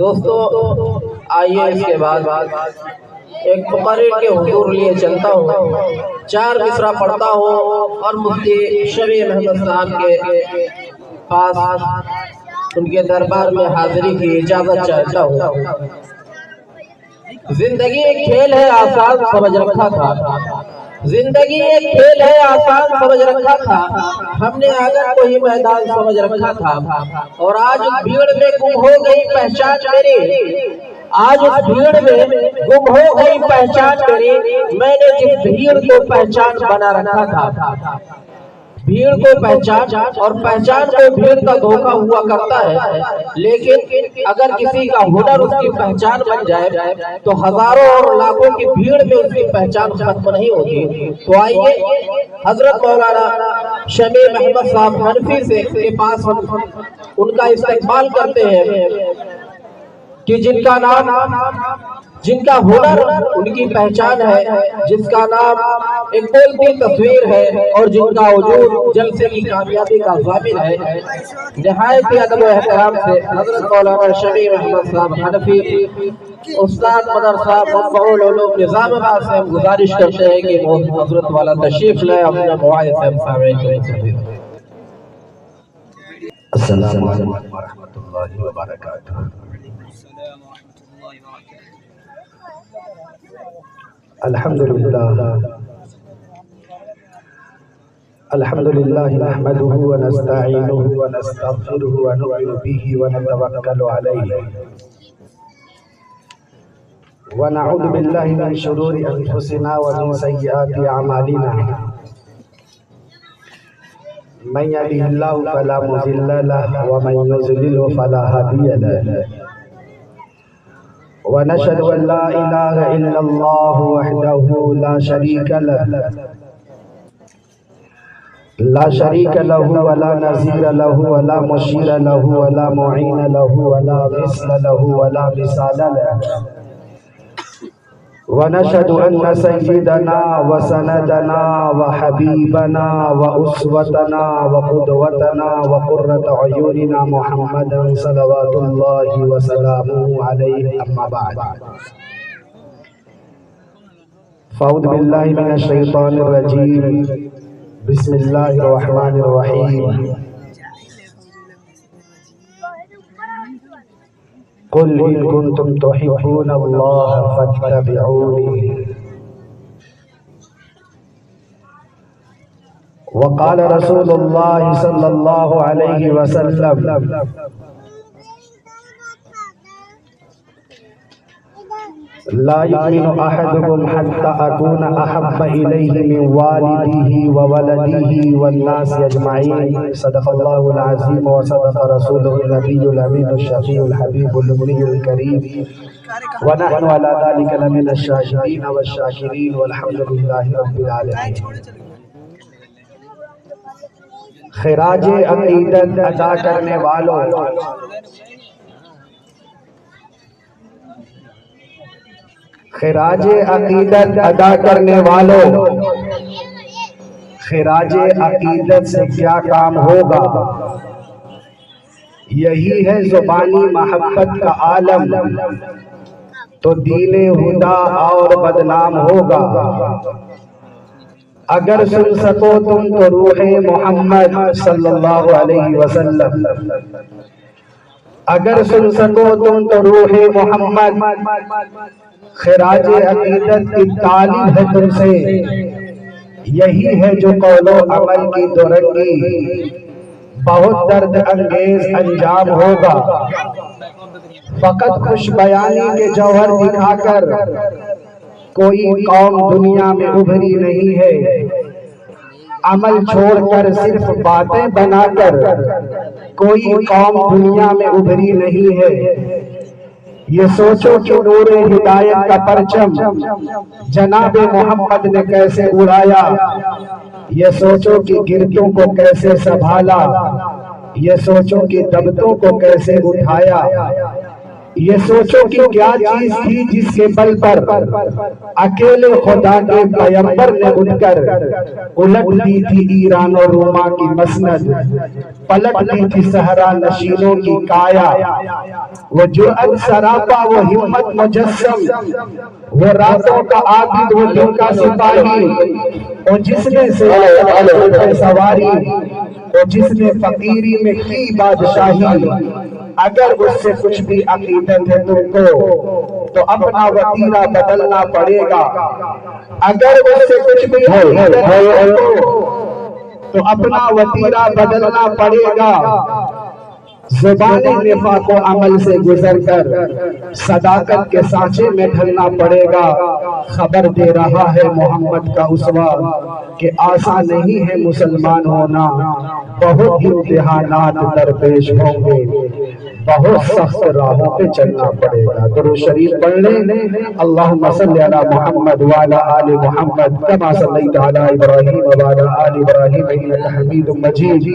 دوستو آئیے اس کے بعد ایک مقرر کے حضور لیے چلتا ہوں، 4 مصرع پڑھتا ہوں اور مفتی شبیر احمد صاحب کے پاس ان کے دربار میں حاضری کی اجازت چاہتا ہوں۔ زندگی ایک کھیل ہے آسان سمجھ رکھا تھا، زندگی ایک کھیل ہے آسان سمجھ رکھا تھا، ہم نے آگر کو ہی میدان سمجھ رکھا تھا، اور آج اس بھیڑ میں گم ہو گئی پہچان میری، آج اس بھیڑ میں گم ہو گئی پہچان میری، میں نے جس بھیڑ کو پہچان بنا رکھا تھا۔ بھیڑ کو پہچان اور پہچان کو بھیڑ کا دھوکہ ہوا کرتا ہے، لیکن اگر کسی کا ہنر اس کی پہچان بن جائے تو ہزاروں اور لاکھوں کی بھیڑ میں اس کی پہچان ختم نہیں ہوتی۔ تو آئیے حضرت مولانا شبیر احمد صاحب حنفی سے کے پاس ان کا استقبال کرتے ہیں کہ جن کا نام، جن کا ہنر ان کی پہچان ہے، جس کا نام ایک بولتی تصویر ہے، اور جن کا وجود جلسے کی کامیابی کا ضامن ہے۔ نہایت ہی ادب و احترام سے حضرت مولانا شبیر احمد صاحب حنفی استاد مدرسہ منبع العلوم نظام آباد سے ہم گزارش کرتے ہیں کہ وہ حضرت والا تشریف لائے، اپنے مواعظ سے سامعین کو السلام علیکم ورحمۃ اللہ وبرکاتہ۔ الحمدللہ نحمده ونستعینه ونستغفره ونؤمن به ونتوکل علیہ ونعوذ باللہ من شرور انفسنا ومن سیئات اعمالنا، من يهده الله فلا مضل له ومن يضلل فلا هادي له، ونشهد أن لا إله إلا الله وحده لا شريك له ولا نظير له ولا مشير له ولا معين له ولا مثل له ولا مثال له، ونشهد أن سيدنا وسندنا وحبيبنا وأسوتنا وقدوتنا وقرة عيوننا محمدا صلوات الله وسلامه عليه، أما بعد فأعوذ بالله من الشيطان الرجيم، بسم الله الرحمن الرحيم، قل إن كنتم تحبون الله فاتبعوني، وقال رسول الله صلى الله عليه وسلم لا يؤمن أحدكم حتى أكون أحب إليه من والده وولده والناس أجمعين، صدق الله العظيم وصدق رسوله النبي الأمين الشفيع الحبيب الأمي الكريم، ونحن على ذلك لمن الشاهدين والشاكرين والحمد لله رب العالمين۔ خراج عقیدت ادا کرنے والوں، خراج عقیدت ادا کرنے والوں، خراج عقیدت سے کیا کام ہوگا؟ یہی ہے زبانی محبت کا عالم، تو دین ہدا اور بدنام ہوگا۔ اگر سن سکو تم تو روح محمد صلی اللہ علیہ وسلم، اگر سن سکو تم تو روح محمد، خراج عقیدت کی تعلیم ہے تم سے، یہی ہے جو قول و عمل کی دورنگی، بہت درد انگیز انجام ہوگا۔ فقط خوش بیانی کے جوہر دکھا کر کوئی قوم دنیا میں ابھری نہیں ہے، عمل چھوڑ کر صرف باتیں بنا کر کوئی قوم دنیا میں ابھری نہیں ہے۔ یہ سوچو کہ نور ہدایت کا پرچم جناب محمد نے کیسے اڑایا، یہ سوچو کہ گردوں کو کیسے سنبھالا، یہ سوچو کہ دبتوں کو کیسے اٹھایا۔ یہ سوچو کہ کیا چیز تھی جس کے بل پر اکیلے خدا کے پیغمبر نے اٹھ کر الٹ دی تھی ایران اور روما کی مسند، پلٹ دی تھی صحرا نشینوں کی کایا۔ وہ جرأت سراپا، وہ ہمت مجسم، وہ راتوں کا عابد، وہ دن کا سپاہی، وہ جس نے سواری، وہ جس نے فقیری میں کی بادشاہی۔ اگر اس سے کچھ بھی عقیدت ہے تم کو تو اپنا وتیرہ بدلنا پڑے گا، اگر اس سے کچھ بھی عقیدت ہے تو اپنا وتیرہ بدلنا پڑے گا۔ زبانی نفاق و عمل سے گزر کر صداقت کے سانچے میں ڈھلنا پڑے گا۔ خبر دے رہا ہے محمد کا اسوہ کہ آسان نہیں ہے مسلمان ہونا، بہت امتحانات درپیش ہوں گے، بہت سخت راہوں پہ چلنا پڑے گا۔ درود شریف پڑھ لیں۔ اللہم صلی علی محمد وعلی آل محمد کما صلیت علی ابراہیم وعلی آل ابراہیم انک حمید مجید۔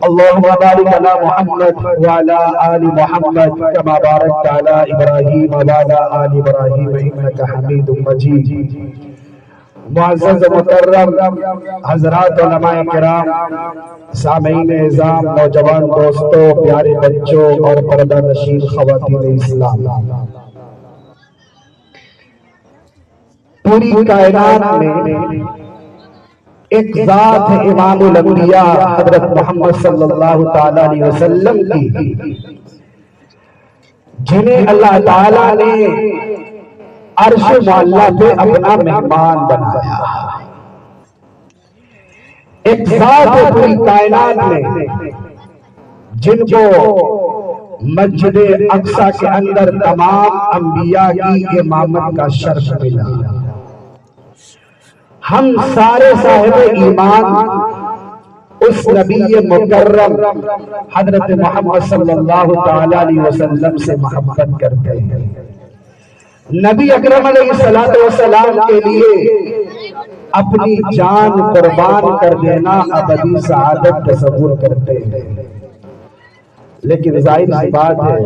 اللہم بارک علی محمد وعلی آل محمد کما بارکت علی ابراہیم وعلی آل ابراہیم انک حمید مجید۔ معزز مکرم حضرات علماء کرام، سامعین اعظام، نوجوان دوستوں، پیارے بچوں اور پردہ نشین خواتین اسلام، پوری کائنات میں ایک ذات ہے امام الانبیاء حضرت محمد صلی اللہ تعالیٰ علیہ وسلم کی، جنہیں اللہ تعالیٰ نے عرش معلیٰ پہ اپنا مہمان بنایا۔ ایک ذات ہے پوری کائنات میں جن کو مسجد اقصی کے اندر تمام انبیاء کی امامت کا شرف ملا۔ ہم سارے صاحب ایمان اس نبی مکرم حضرت محمد صلی اللہ تعالیٰ علیہ وسلم سے محبت کرتے ہیں۔ نبی اکرم علیہ السلام کے لیے اپنی جان قربان کر دینا ابدی سعادت تصور کرتے ہیں، لیکن ظاہر سی بات ہے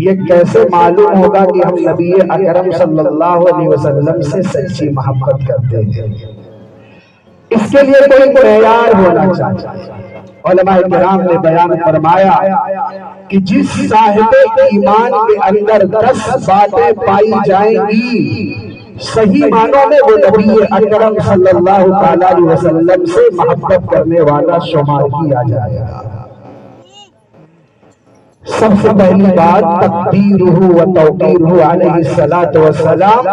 یہ کیسے معلوم ہوگا کہ ہم نبی اکرم صلی اللہ علیہ وسلم سے سچی محبت کرتے ہیں؟ اس کے لیے کوئی معیار ہونا چاہیے۔ علماء کرام نے بیان فرمایا کہ جس صاحب ایمان کے اندر 10 باتیں پائی جائیں گی، صحیح معنوں میں وہ نبی اکرم صلی اللہ تعالیٰ علیہ وسلم سے محبت کرنے والا شمار کیا جائے گا۔ سب سے پہلی بات تقدیرہ و توقیرہ علیہ السلام،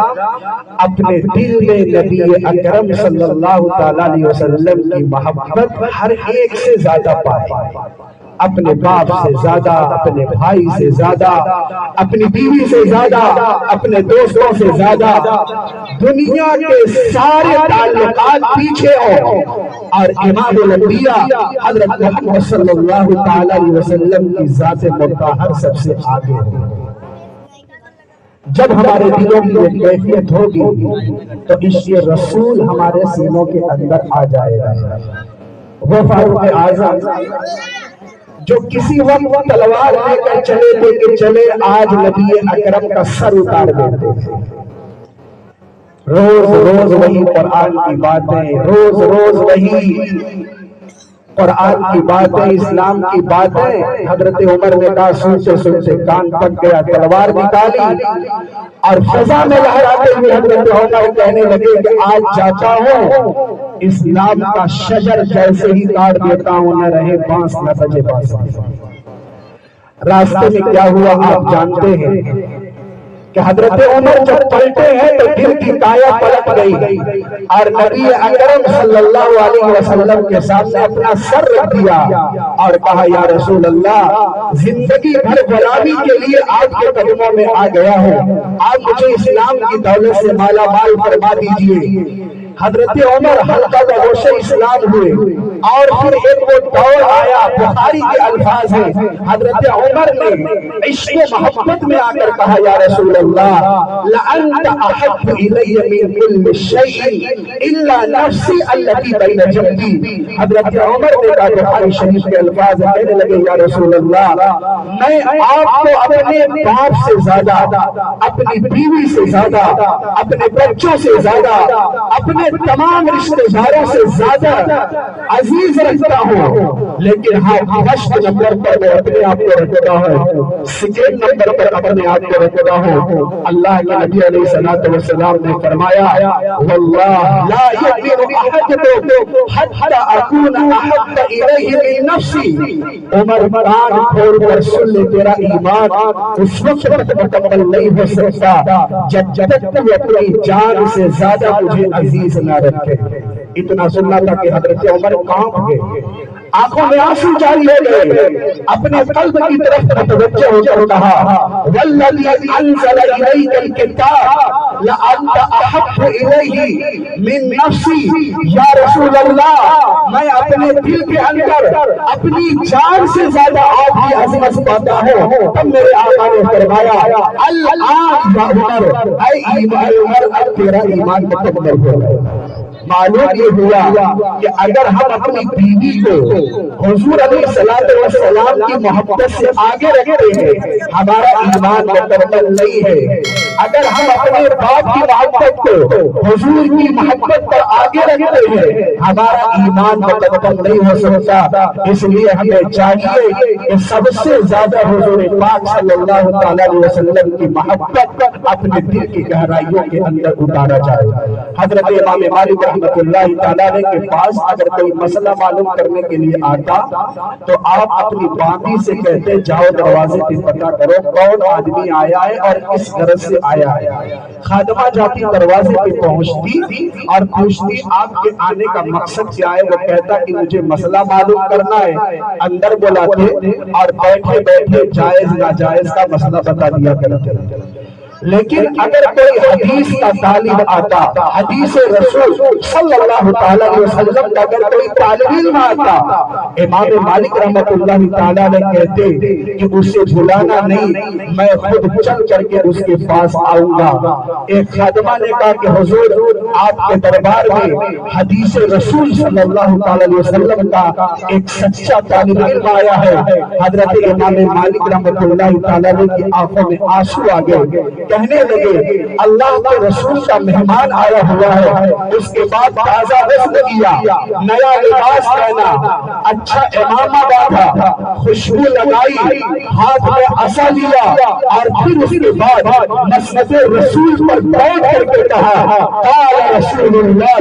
اپنے دل میں نبی اکرم صلی اللہ تعالیٰ علیہ وسلم کی محبت ہر ایک سے زیادہ پائے، اپنے باپ سے زیادہ، اپنے بھائی سے زیادہ، اپنی بیوی سے زیادہ، اپنے دوستوں سے زیادہ، دنیا کے سارے تعلقات پیچھے ہوں اور امام الانبیاء حضرت محمد صلی اللہ تعالیٰ علیہ وسلم کی ذات مطہر سب سے آگے ہو۔ جب ہمارے دلوں کی یہ کیفیت ہوگی تو عشق رسول ہمارے سینوں کے اندر آ جائے گا۔ وہ فاروق اعظم جو کسی وقت تلوار لے کر چلے تھے کہ چلے آج نبی اکرم کا سر اتار دیتے تھے۔ روز روز وہی قرآن کی باتیں، روز روز وہی قرآن کی باتیں، اسلام کی باتیں۔ حضرت عمر نے کہا سنتے سنتے کان پک گیا، تلوار نکالی اور فضا میں لہراتے ہوئے حضرت عمر کہنے لگے کہ آج چاہتا ہوں اسلام کا شجر جیسے ہی کاٹ دیتا ہوں، نہ رہے بانس نہ بجے بانس۔ راستے میں کیا ہوا آپ جانتے ہیں کہ حضرت عمر جب پلٹے ہیں تو دل کی کایا پلٹ گئی اور نبی اکرم صلی اللہ علیہ وسلم کے سامنے اپنا سر رکھ دیا اور کہا یا رسول اللہ، زندگی بھر غلامی کے لیے آپ کے قدموں میں آ گیا ہوں، آپ مجھے اسلام کی دولت سے مالا مال فرما دیجئے۔ حضرت عمر حلقہ بگوش اسلام ہوئے اور پھر ایک وہ دور آیا، بخاری کے الفاظ ہیں، حضرت عمر نے عشق و محبت میں آ کر کہا یا رسول اللہ لأنت احب الی من کل شیء الا نفسی التي بین جنبی۔ حضرت عمر نے کہا، بخاری شریف کے الفاظ کہنے لگے یا رسول اللہ میں آپ کو اپنے باپ سے زیادہ، اپنی بیوی سے زیادہ، اپنے بچوں سے زیادہ، اپنے تمام رشتہ داروں سے زیادہ عزیز رکھتا ہوں، لیکن ہاں فرسٹ نمبر پر میں اپنے آپ کو رکھتا ہوں، سیکنڈ نمبر پر اپنے آپ کو رکھتا ہوں۔ اللہ کے نبی علیہ الصلوۃ والسلام نے فرمایا واللہ لا یؤمن احدکم حتی اکون احب الیہ من نفسی۔ عمر کان کھول کر سن لے، تیرا ایمان اس وقت تک مکمل نہیں ہو سکتا جب تک تو اپنی جان سے زیادہ مجھے عزیز نہ رکھے۔ اتنا سننا تھا کہ حضرت عمر کانپ گئے، آنکھوں میں آنسو جاری ہو گئے، اپنے قلب کی طرف متوجہ ہو کر کہا والذی انزل الیک الکتاب لانت احب الیہ من نفسی۔ یا رسول اللہ میں اپنے دل کے اندر اپنی جان سے زیادہ آپ کی عظمت پاتا ہوں۔ تب میرے آقا نے فرمایا الآن یا عمر، اے عمر اب تیرا ایمان مکمل ہو گیا۔ معلوم یہ ہوا کہ اگر ہم اپنی بیوی کو حضور علیہ السلام کی محبت سے آگے رکھتے ہیں ہمارا ایمان مکمل نہیں ہے۔ اگر ہم اپنے باپ کی محبت کو حضور کی محبت پر آگے رکھتے ہیں ہمارا ایمان مکمل نہیں ہو سکتا۔ اس لیے ہمیں چاہیے کہ سب سے زیادہ حضور پاک صلی اللہ تعالی وسلم کی محبت اپنے دل کی گہرائیوں کے اندر اتارا جائے۔ حضرت امام مالک رحمت اللہ تعالی کے پاس اگر کوئی مسئلہ معلوم کرنے کے لیے آتا تو آپ اپنی باندھی سے کہتے جاؤ دروازے پہ پتہ کرو کون آدمی آیا ہے اور کس غرض سے آیا ہے۔ خادمہ جاتی دروازے پہ پہنچتی اور پوچھتی آپ کے آنے کا مقصد کیا ہے، وہ کہتا کہ مجھے مسئلہ معلوم کرنا ہے۔ اندر بلاتے اور بیٹھے بیٹھے جائز ناجائز کا مسئلہ بتا دیا کرتے۔ لیکن اگر کوئی حدیث کا طالب آتا، حدیث رسول صلی اللہ تعالی وسلم کا اگر کوئی طالب علم آتا، امام مالک رحمت اللہ تعالی نے کہتے کہ اسے بلانا نہیں، میں خود چل کر کے اس کے پاس آؤں گا۔ ایک خادمہ نے کہا کہ حضور آپ کے دربار میں حدیث رسول صلی اللہ تعالی وسلم کا ایک سچا طالب علم آیا ہے۔ حضرت امام مالک رحمت اللہ تعالی کی آنکھوں میں آنسو آ گئے، کہنے لگے اللہ کے رسول کا مہمان آیا ہوا ہے۔ اس کے بعد تازہ غسل کیا، نیا لباس پہنا، اچھا امامہ باندھا، خوشبو لگائی، ہاتھ میں عصا لیا اور پھر اس کے بعد مسند رسول پر بیٹھ کر کے کہا قال رسول اللہ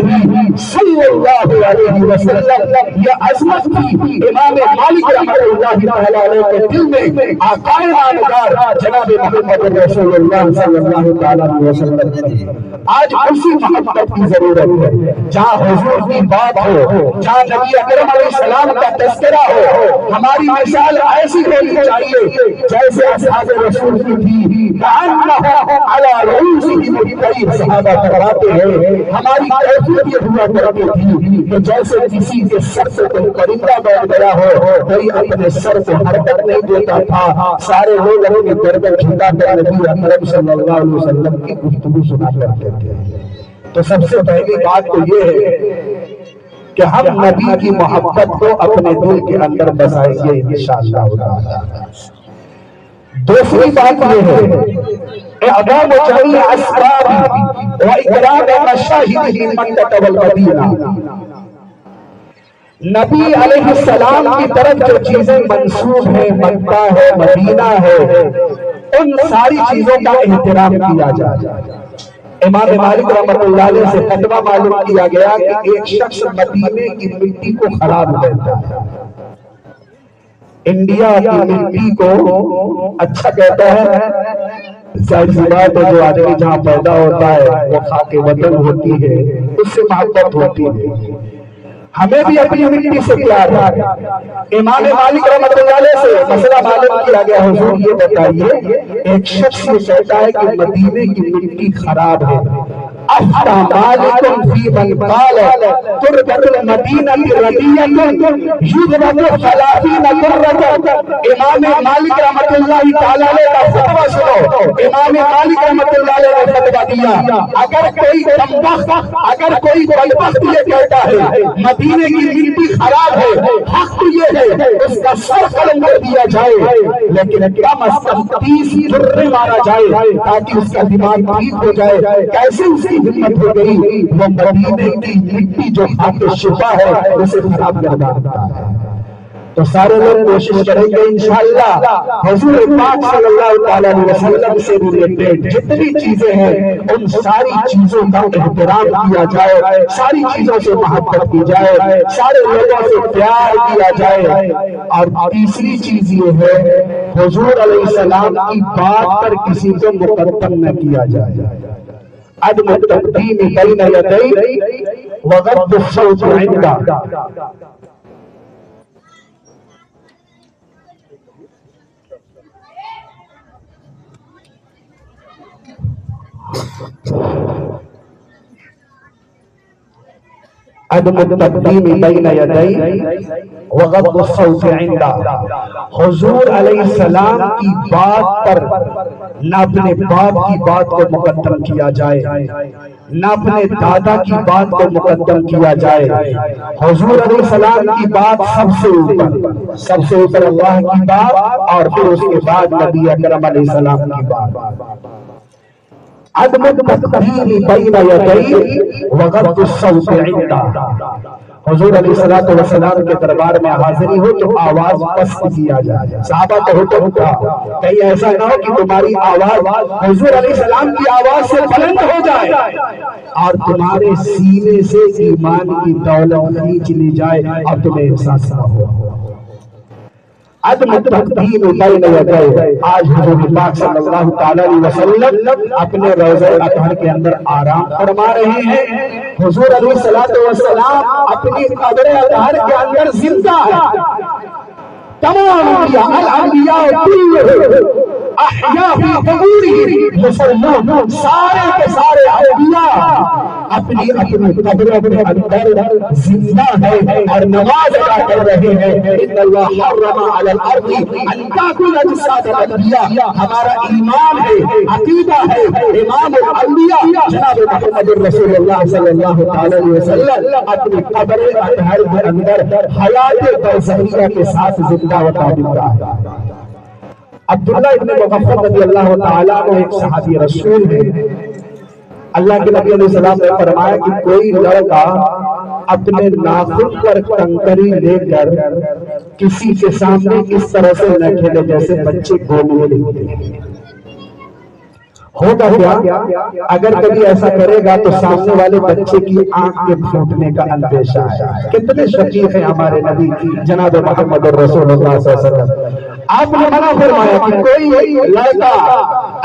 صلی اللہ علیہ وسلم۔ یہ عظمت تھی امام مالک رحمۃ اللہ تعالی علیہ کے دل میں۔ آقا نامدار جناب محمد رسول اللہ صلی اللہ تعالی علیہ وسلم آج اسی محبت کی ضرورت ہے۔ جہاں حضور کی بات ہو، جہاں نبی اکرم علیہ السلام کا تذکرہ ہو، ہماری مثال ایسی ہونی چاہیے جیسے اصحاب رسول کی تھی۔ کأنہم علی رؤوسہم الطیر، صحابہ فرماتے ہیں ہماری کیفیت یہ ہوا کرتی تھی کہ جیسے کسی کے سر سے کوئی پرندہ بیٹھ گیا ہو، کوئی اپنے سر کو حرکت نہیں دیتا تھا، سارے لوگ اپنے گردن جھکا کر نبی اکرم صلی اللہ علیہ وسلم کی گفتگو سنا کرتے تھے۔ تو سب سے پہلی بات تو یہ ہے کہ ہم نبی کی محبت کو اپنے دل کے اندر بسائیں گے انشاءاللہ تعالی۔ دوسری بات یہ ہے اعظم جمیع اسباب و اکرام مشاہد مکہ والمدینہ۔ نبی علیہ السلام کی طرف جو چیزیں منسوب ہیں، مکہ ہے، مدینہ ہے، ان ساری چیزوں کا احترام کیا جائے۔ امام مالک رحمۃ اللہ علیہ سے فتویٰ معلوم کیا گیا کہ ایک شخص مدینے کی مٹی کو خراب کہتا ہے، انڈیا کی مٹی کو اچھا کہتا ہے۔ ظاہر سی بات ہے جو آدمی جہاں پیدا ہوتا ہے وہ خاک وطن ہوتی ہے، اس سے محبت ہوتی ہے۔ ہمیں بھی اپنی مٹی سے پیار ہے۔ امام مالک رحمۃ اللہ علیہ سے مسئلہ معلوم کیا گیا، حضور یہ بتائیے ایک شخص یہ کہتا ہے کہ مدینے کی مٹی خراب ہے، افتى مالك في من قال تربة المدينة ردية يضرب 30 درة. امام مالک رحمۃ اللہ تعالی علیہ کا فتویٰ سنو. امام مالک رحمۃ اللہ علیہ نے فتویٰ دیا اگر کوئی کمبخت اگر کوئی بدبخت یہ کہتا ہے مدینے کی مٹی خراب ہے حق تو یہ ہے اس کا سر قلم کر دیا جائے لیکن کم از کم 30 درے مارا جائے تاکہ اس کا دماغ ٹھیک ہو جائے. کیسے اس کی ہمت ہو گئی؟ وہ مدینے کی مٹی جو حق شفا ہے اسے خراب کر دیتا ہے. تو سارے لوگ کوشش کریں گے انشاءاللہ حضور پاک صلی اللہ علیہ وسلم سے ریلیٹڈ جتنی چیزیں ہیں ان ساری چیزوں کا احترام کیا جائے, ساری چیزوں سے محبت کی جائے, سارے لوگوں سے پیار کیا جائے. اور تیسری چیز یہ ہے حضور علیہ السلام کی بات پر کسی کو مقدم نہ کیا جائے. عدم التقدیم بین یدی وغض الصوت عندہ. عدم التقدیم بین یدی وغض الصوت عندہ. حضور علیہ السلام کی بات پر نہ اپنے باپ کی بات کو مقدم کیا جائے نہ اپنے دادا کی بات کو مقدم کیا جائے. حضور علیہ السلام کی بات سب سے اوپر اللہ کی بات اور پھر اس کے بعد نبی اکرم علیہ السلام کی بات. عدم التقدیم بین یدی وغض الصوت عندہ. حضور علیہ السلام کے دربار میں حاضری ہو تو آواز پست کیا جائے. صحابہ کا حکم تھا کہیں ایسا نہ ہو کہ تمہاری آواز حضور علیہ السلام کی آواز سے بلند ہو جائے اور تمہارے سینے سے ایمان کی دولت کھینچ لی جائے اور تمہیں احساس نہ ہو. عدم التقدیم بین یدی. آج حضور پاک صلی اللہ تعالی علیہ وسلم اپنے روضہ اطہر کے اندر آرام فرما رہے ہیں. حضور علیہ السلام اپنی قبر اطہر کے اندر زندہ ہے. تمام الانبیاء احیاء فی قبورہم یصلون. سارے کے سارے انبیاء اپنی قبروں کے اندر زندہ ہیں اور نماز ادا کر رہے ہیں. ان اللہ حرم علی الارض ان تاکل اجساد الانبیاء. ہمارا ایمان ہے, عقیدہ ہے, امام الانبیاء جناب محمد رسول اللہ صلی اللہ علیہ وسلم اپنی قبر اطہر کے اندر حیات برزخیہ کے ساتھ زندہ و قائم رہا. عبداللہ ابن مغفل رضی اللہ تعالیٰ عنہ ایک صحابی رسول ہے. اللہ کے نبی علیہ السلام نے فرمایا کہ کوئی لڑکا اپنے ناخن پر کنکری لے کر کسی کے سامنے اس طرح سے نہ کھیلے جیسے بچے گھومنے لیتے ہیں. ہوگا کیا اگر کبھی ایسا کرے گا تو سامنے والے بچے کی آنکھ کے پھوٹنے کا اندیشہ ہے. کتنے شفیق ہیں ہمارے نبی جناب محمد رسول اللہ صلی اللہ علیہ وسلم. آپ نے منع فرمایا کہ کوئی لڑکا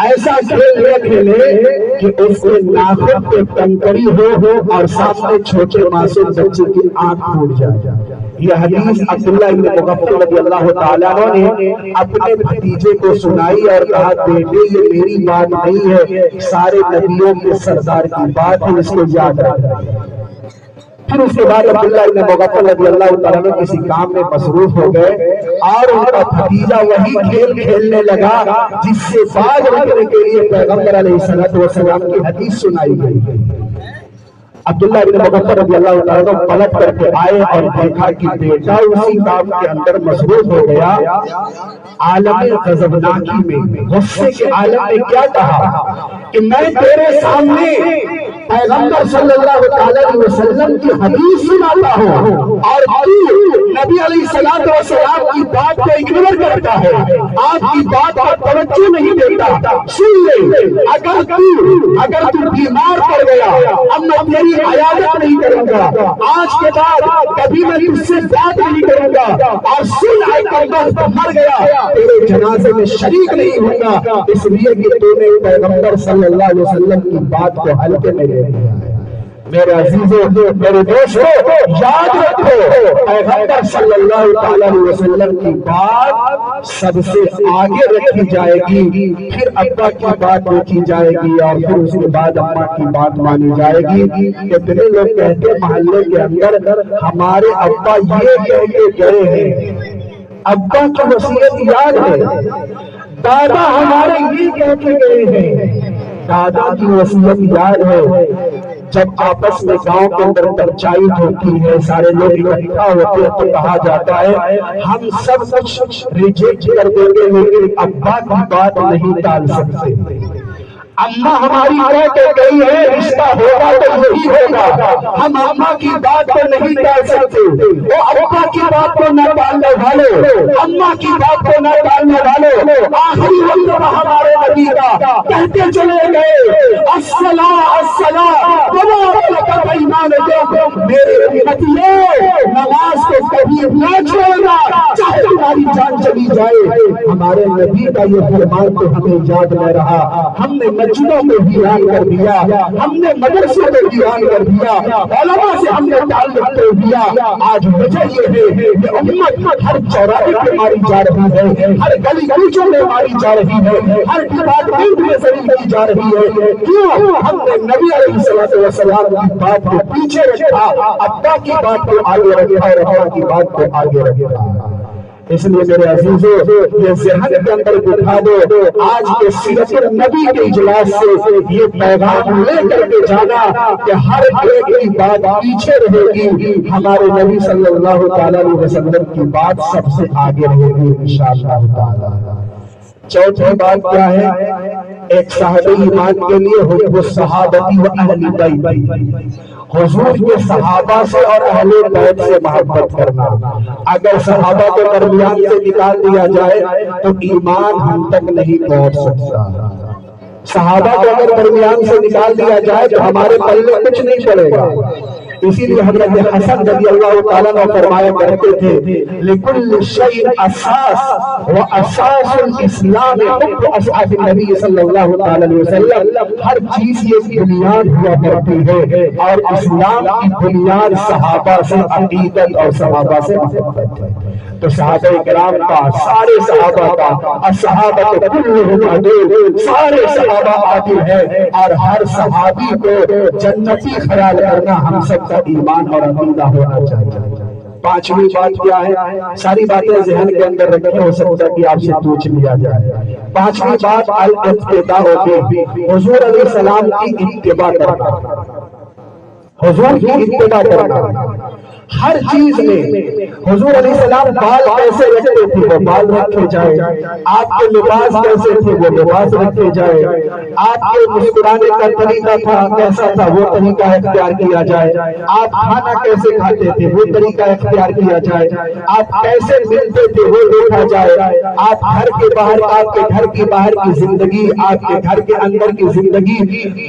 ایسا کھیل نہ کھیلے کہ اس کے ناخن پہ کنکری ہو اور سامنے چھوٹے معصوم بچے کی آنکھ پھوٹ جائے. یہ حدیث عبداللہ ابن مغفل رضی اللہ تعالیٰ عنہ نے اپنے بھتیجے کو سنائی اور کہا بیٹے یہ میری بات نہیں ہے, سارے نبیوں کے سردار کی بات ہے, اس کو یاد رکھنا. پھر اس کے بعد عبداللہ ابن مغفل رضی اللہ تعالیٰ عنہ کسی کام میں مصروف ہو گئے اور ان کا بھتیجا وہی کھیل کھیلنے لگا جس سے باز رکھنے کے لیے پیغمبر علیہ السلام کی حدیث سنائی گئی. عبداللہ ابن مغفل رضی اللہ تعالیٰ عنہ پلٹ کر کے آئے اور دیکھا کہ بیٹا اسی کام کے اندر مصروف ہو گیا. عالم غضبناکی میں غصے کے عالم میں کیا کہا کہ میں تیرے سامنے پیغمبر صلی اللہ علیہ وسلم کی حدیث سناتا ہوں اور تو نبی علیہ السلام کی بات کو اگنور کرتا ہے, آپ کی بات پر توجہ نہیں دیتا. سن لے, اگر تو بیمار پڑ گیا اب میں تیری عیادت نہیں کروں گا, آج کے بعد کبھی میں تجھ سے بات نہیں کروں گا, اور سن اے پیغمبر مر گیا تیرے جنازے میں شریک نہیں ہوں گا اس لیے کہ تو نے پیغمبر صلی اللہ علیہ وسلم کی بات کو ہلکے میں لے لیا. میرے عزیزوں، میرے دوستوں، یاد رکھو پیغمبر صلی اللہ علیہ وسلم کی بات سب سے آگے رکھی جائے گی، پھر ابا کی بات رکھی جائے گی، اور پھر اس کے بعد اماں کی بات مانی جائے گی۔ کتنے لوگ کہتے ہیں محلے کے اندر ہمارے ابا یہ کہہ کے گئے ہیں، ابا کی وصیت یاد ہے، دادا ہمارے یہ کہہ کے گئے ہیں، دادا کی وصیت یاد ہے۔ جب آپس میں گاؤں کے اندر پنچایت ہوتی ہے، سارے لوگ اکٹھا ہوتے ہیں، تو کہا جاتا ہے ہم سب کچھ ریجیکٹ کر دیں گے لیکن ابا کی بات نہیں ٹال سکتے۔ اماں ہماری کہہ کے گئی ہے رشتہ ہوگا تو یہی ہوگا، ہم اماں کی بات کو نہیں ٹال سکتے، وہ ابا کی بات کو نہ ٹالنے والے، اماں کی بات کو نہ ٹالنے والے۔ آخری وقت ہمارے نبی کا کہتے چلے گئے الصلاۃ الصلاۃ وما ایمان جو میرے امتیوں نماز کو کبھی نہ چھوڑنا چاہے تمہاری جان چلی جائے۔ ہمارے نبی کا یہ فرمان تو ہمیں یاد نہ رہا، ہم نے مسجدوں کو ویران کر دیا، ہم نے مدرسوں کو ویران کر دیا، علماء سے ہم نے تعلق توڑ دیا۔ آج وجہ یہ ہے کہ امت ہر چوراہے پہ ماری جا رہی ہے، ہر گلی گلیچوں میں ماری جا رہی ہے، ہر ڈپارٹمنٹ میں ذلیل کی جا رہی ہے۔ کیوں؟ ہم نے نبی علیہ السلام کی بات کو پیچھے رکھا، ابا کی بات کو آگے رکھا اور ابا کی بات کو آگے رکھا۔ اس لیے میرے عزیزوں، یہ ذہن کے اندر بٹھا دو، آج کے سیرت النبی کے اجلاس سے یہ پیغام لے کر کے جانا کہ ہر ایک کی بات پیچھے رہے گی، ہمارے نبی صلی اللہ تعالی علیہ وسلم کی بات سب سے آگے رہے گی انشاءاللہ تعالی۔ چوتھی بات کیا ہے؟ ایک صاحب ایمان کے لیے حب الصحابتی و اہل بیت، حضور کے صحابہ سے اور اہل بیت سے محبت کرنا۔ اگر صحابہ کو درمیان سے نکال دیا جائے تو ایمان ہم تک نہیں پہنچ سکتا۔ صحابہ کو اگر درمیان سے نکال دیا جائے تو ہمارے پلے کچھ نہیں پڑے گا۔ اسی لیے حضرت حسن رضی اللہ تعالیٰ عنہ فرمایا کرتے تھے لِكُلِّ شَيْءٍ أَسَاسٌ وَأَسَاسُ الْإِسْلَامِ حُبُّ أَصْحَابِ النَّبِيِّ صلی اللہ تعالیٰ علیہ وسلم۔ ہر چیز کی بنیاد ہوا کرتی ہے اور اسلام کی بنیاد صحابہ سے عقیدت اور صحابہ سے محبت ہے۔ تو صحابہ کرام کا، سارے صحابہ کا، الصحابہ کلھم عدول، سارے صحابہ عادل ہیں، اور ہر صحابی کو جنتی خیال کرنا ہم سب کا ایمان اور عقیدہ ہونا چاہیے۔ پانچویں بات کیا ہے؟ ساری باتیں ذہن کے اندر رکھیں، ہو سکتا ہے کہ آپ سے پوچھ لیا جائے۔ پانچویں بات الاقتداء ہوگی، حضور علیہ السلام کی اتباع کرنا، حضور کی اتباع کرنا۔ ہر چیز میں حضور علیہ السلام بال کیسے رکھتے تھے وہ بال رکھے جائے، آپ کے لباس کیسے تھے وہ لباس رکھے جائے، آپ کے مسکرانے کا طریقہ تھا کیسا تھا وہ طریقہ اختیار کیا جائے، آپ کھانا کیسے کھاتے تھے وہ طریقہ اختیار کیا جائے، آپ کیسے ملتے تھے وہ دیکھا جائے، آپ گھر کے باہر، آپ کے گھر کی باہر کی زندگی، آپ کے گھر کے اندر کی زندگی،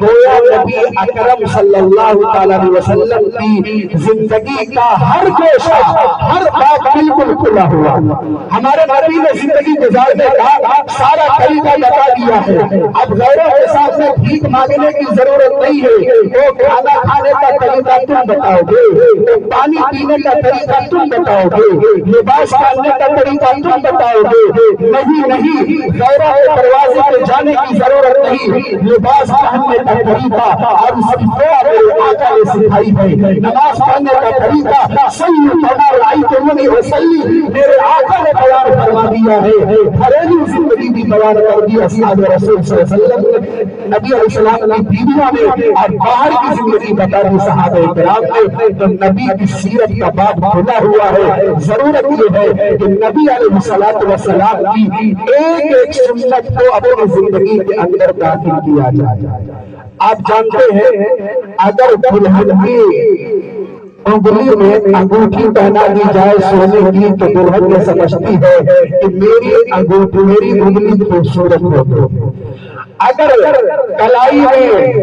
گویا نبی اکرم صلی اللہ تعالی وسلم کی زندگی کا ہر گوشہ، ہر بات بالکل کھلا ہوا۔ ہمارے نبی نے زندگی گزارنے کا سارا طریقہ بتا دیا ہے۔ اب غیروں کے ساتھ میں بھیک مانگنے کی ضرورت نہیں ہے، وہ کھانا کھانے کا طریقہ تم بتاؤ گے، پانی پینے کا طریقہ تم بتاؤ گے، لباس پہننے کا طریقہ تم بتاؤ گے۔ نہیں، غیروں کے دروازے پہ جانے کی ضرورت نہیں، لباس پہننے کا طریقہ اور اس کی دعا میرے آقا نے سکھائی ہے، نماز پڑھنے کا طریقہ صلی کما رأیتمونی اصلی میرے آقا نے بیان فرما دیا ہے۔ گھریلو زندگی بھی بیان کر دی اصحاب رسول صلی اللہ علیہ وسلم نے، نبی علیہ السلام کی بیویوں نے، اور باہر کی زندگی بتا دی صحابہ کرام نے۔ تو نبی کی سیرت کا باب کھلا ہوا ہے۔ ضرورت یہ ہے کہ نبی علیہ السلام کی ایک ایک سنت کو اپنی زندگی کے اندر داخل کیا جائے۔ آپ جانتے ہیں اگر دلہن کی انگلی میں انگوٹھی پہنا دی جائے سونے کی تو دلہن یہ سمجھتی ہے کہ میری انگوٹھی، میری انگلی خوبصورت ہوتی۔ اگر کلائی میں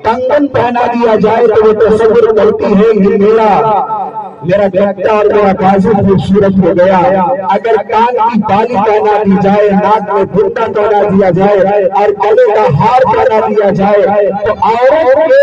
کنگن پہنا دیا جائے تو وہ تصور کرتی ہے کہ میرا گٹا اور میرا بازو خوبصورت ہو گیا۔ اگر کان کی بالی پہنا دی جائے، ناک میں بھٹا پہنا دیا جائے اور گلے کا ہار پہنا دیا جائے تو عورت کے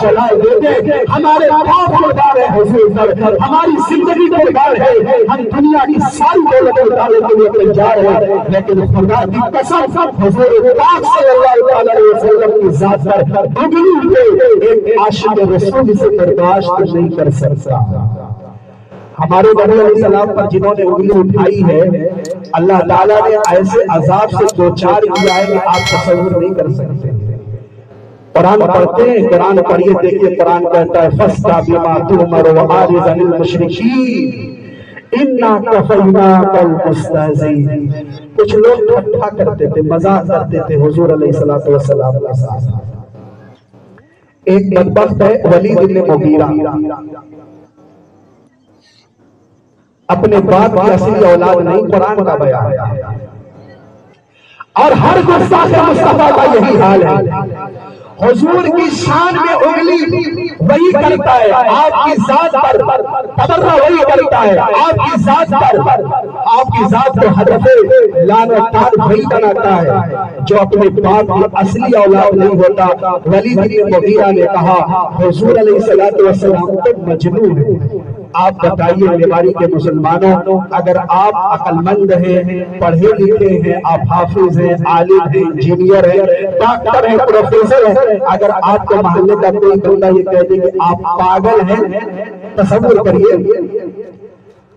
چلا دیں گے ہمارے باپ قربان ہے حضور پر ہماری زندگی قربان ہے ہم دنیا کی ساری دولت اٹھانے کے لیے تیار ہیں لیکن خدا کی قسم حضور پاک صلی اللہ علیہ وسلم کی ذات پر انگلی پہ ایک عاشق رسول سے برداشت نہیں کر سکتا ہمارے نبی علیہ السلام پر جنہوں نے انگلی اٹھائی ہے اللہ تعالیٰ نے ایسے عذاب سے دوچار کیا ہے کہ آپ تصور نہیں کر سکتے قرآن پڑھتے ہیں قرآن پڑھیے دیکھیے قرآن کہتا ہے فَاسْتَعْ بِمَا تُؤْمَرُ وَأَعْرِضْ عَنِ الْمُشْرِكِينَ إِنَّا كَفَيْنَاكَ الْمُسْتَهْزِئِينَ کچھ لوگ ٹھٹھا کرتے تھے مزاح کرتے تھے حضور علیہ السلام کے ساتھ ایک بدبخت ہے ولید بن مغیرہ اپنے باپ کی اصلی اولاد نہیں قرآن کا بیان ہے اور ہر گستاخ مصطفیٰ کا یہی حال ہے حضور کی شان میں انگلی وہی کرتا ہے آپ کی ذات پر تبرہ وہی کرتا ہے آپ کی ذات پر آپ کی ذات کو ہدف لعن و طعن وہی بناتا ہے جو اپنے باپ کی اصلی اولاد نہیں ہوتا ولید بن مغیرہ نے کہا حضور علیہ السلام تو مجنون ہے آپ بتائیے بیماری کے مسلمانوں اگر آپ عقل مند ہیں پڑھے لکھے ہیں آپ حافظ ہیں عالم ہیں انجینئر ہیں ڈاکٹر ہیں پروفیسر ہیں اگر آپ کے محلے کا کوئی بندہ یہ کہہ دے کہ آپ پاگل ہیں تصور کریے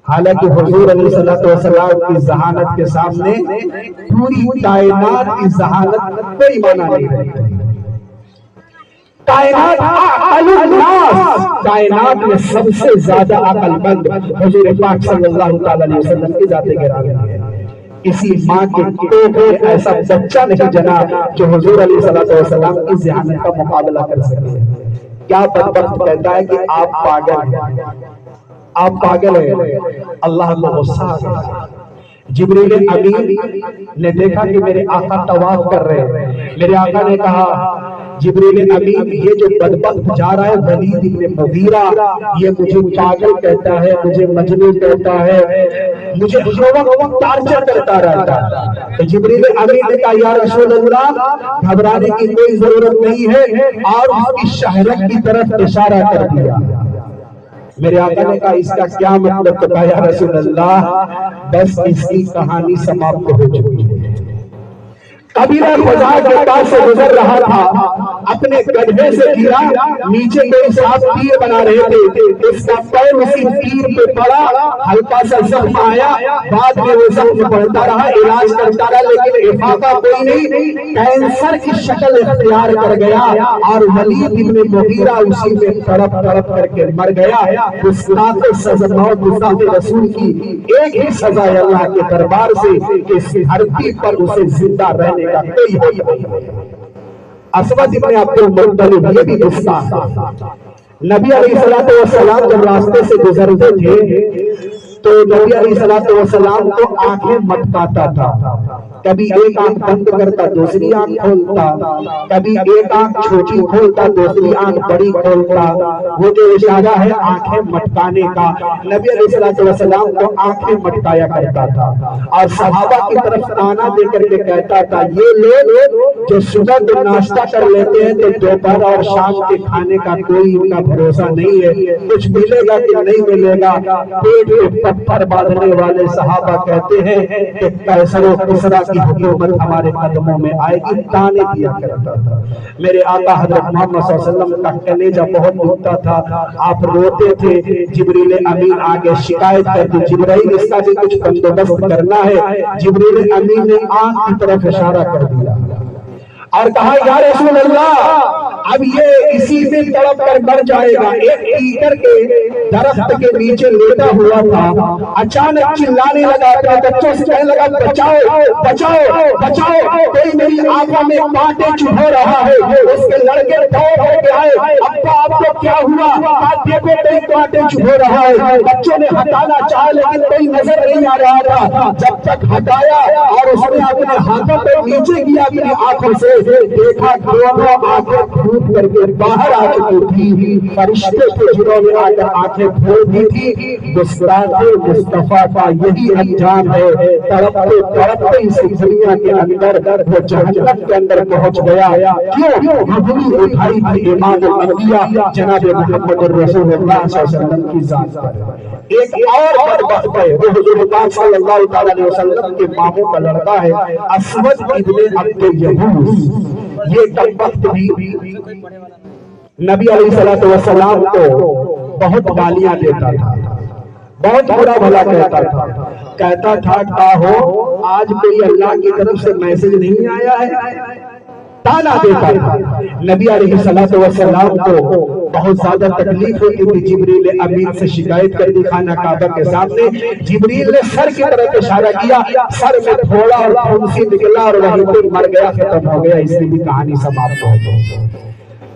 حالانکہ حضور علیہ السلام کی ذہانت کے سامنے پوری کائنات کی ذہانت کوئی معنی نہیں رہتی کائنات عقل الناس کائنات میں سب سے زیادہ عقل مند حضور پاک صلی اللہ علیہ وسلم کی ذات گرامی ہے کسی ماں کے پیٹ میں ایسا بچہ نہیں جنا جو حضور علیہ السلام کی ذہانت کا مقابلہ کر سکے کیا بدبخت کہتا ہے کہ آپ پاگل ہیں اللہ کو غصہ آ گیا جبریل امین نے دیکھا کہ میرے آقا طواف کر رہے ہیں میرے آقا نے کہا جبریل امین یہ جو بدبخت جا رہا ہے ولید بن مغیرہ یہ مجھے پاگل کہتا ہے مجھے مجنون کہتا ہے مجھے ہر وقت ٹارچر کرتا رہتا ہے تو جبریل امین نے کہا یا رسول اللہ گھبرانے کی کوئی ضرورت نہیں ہے اور اس کی شہرت کی طرف اشارہ کر دیا میرے آقا نے کہا اس کا کیا مطلب تو کہا یا رسول اللہ بس اس کی کہانی سماپت ہو چکی ہے قبیلہ خزاع کے پاس سے گزر رہا تھا اپنے گدھے سے گرا نیچے کوئی صاحب تیر بنا رہے تھے اس کا پیر اسی تیر پہ پڑا ہلکا سا زخم آیا بعد میں وہ زخم بڑھتا رہا علاج کرتا رہا لیکن افاقہ کوئی نہیں کینسر کی شکل اختیار کر گیا اور ولید بن مغیرہ اسی میں تڑپ تڑپ کر کے مر گیا گستاخ سزا گستاخ رسول کی ایک ہی سزا ہے اللہ کے دربار سے کہ اس دھرتی پر اسے زندہ رہنے کا کوئی ہوئی اسود ابن عبد المطلب یہ بھی گستاخ نبی علیہ السلام جب راستے سے گزرتے تھے تو نبی علیہ السلام کو آنکھیں مٹکاتا تھا کبھی ایک آنکھ بند کرتا دوسری آنکھ کھولتا کبھی ایک آنکھ چھوٹی کھولتا دوسری آنکھ بڑی کھولتا وہ جو اشارہ ہے آنکھیں مٹکانے کا نبی علیہ السلام کو آنکھیں مٹکایا کرتا تھا اور صحابہ کی طرف تانا دے کر کے کہتا تھا یہ لوگ جو صبح کو ناشتہ کر لیتے ہیں تو دوپہر اور شام کے کھانے کا کوئی ان کا بھروسہ نہیں ہے کچھ ملے گا کہ نہیں ملے گا پیٹ میں پتھر باندھنے والے صحابہ کہتے ہیں کہ قیصر و کسریٰ کی حکومت ہمارے قدموں میں آئے گی تانے دیا کرتا تھا میرے آقا حضرت محمد صلی اللہ علیہ وسلم کا کلیجہ بہت دکھتا تھا آپ روتے تھے جبریل امین آگے شکایت کر دی جبرائیل اس کا بھی کچھ بندوبست کرنا ہے جبریل امین نے آنکھ کی طرف اشارہ کر دیا اور کہا یا رسول اللہ اب یہ اسی میں تڑپ کر مر جائے گا ایک تیکر کے درخت کے نیچے لیٹا ہوا تھا اچانک چلانے لگا اپنے بچوں سے کہنے لگا بچاؤ بچاؤ بچاؤ کوئی میری آنکھوں میں کانٹے چبھو رہا ہے اس کے لڑکے دوڑ ہو کے آئے ابا آپ کو کیا ہوا دیکھو کوئی کانٹے چبھو رہا ہے بچوں نے ہٹانا چاہا لیکن کوئی نظر نہیں آ رہا تھا جب تک ہٹایا اور اس نے اپنے ہاتھوں پہ نیچے کیا اپنی آنکھوں سے دیکھا دونوں آنکھیں ٹوٹ کر کے باہر آ چکی تھی، فرشتے تھے جنہوں نے آ کر آنکھیں کھول دی تھی۔ گستاخ مصطفیٰ کا یہی انجام ہے، تڑپتے تڑپتے اس دنیا کے اندر وہ جہنم کے اندر پہنچ گیا۔ کیوں؟ اپنی اٹھائی تھی امام الانبیاء جناب محمد الرسول اللہ صلی اللہ علیہ وسلم کی ذات پر۔ ایک اور بدبخت ہے، وہ حضور پاک صلی اللہ تعالی علیہ وسلم کے ماموں کا لڑکا ہے، اسود ابن عبد یغوث۔ یہ بدبخت بھی نبی علیہ السلام کو بہت گالیاں دیتا تھا، بہت برا بھلا کہتا تھا کہا ہو آج کوئی اللہ کی طرف سے میسج نہیں آیا ہے، تانا دیتا تھا۔ نبی علیہ السلام کو بہت زیادہ تکلیف ہوتی تھی، جبریل امین سے شکایت کر دی خانہ کعبہ کے سامنے۔ جبریل نے سر کی طرف اشارہ کیا، سر میں تھوڑا اور پھنسی نکلا اور وہیں پر مر گیا، ختم ہو گیا، اس کی بھی کہانی سماپت ہو گئی۔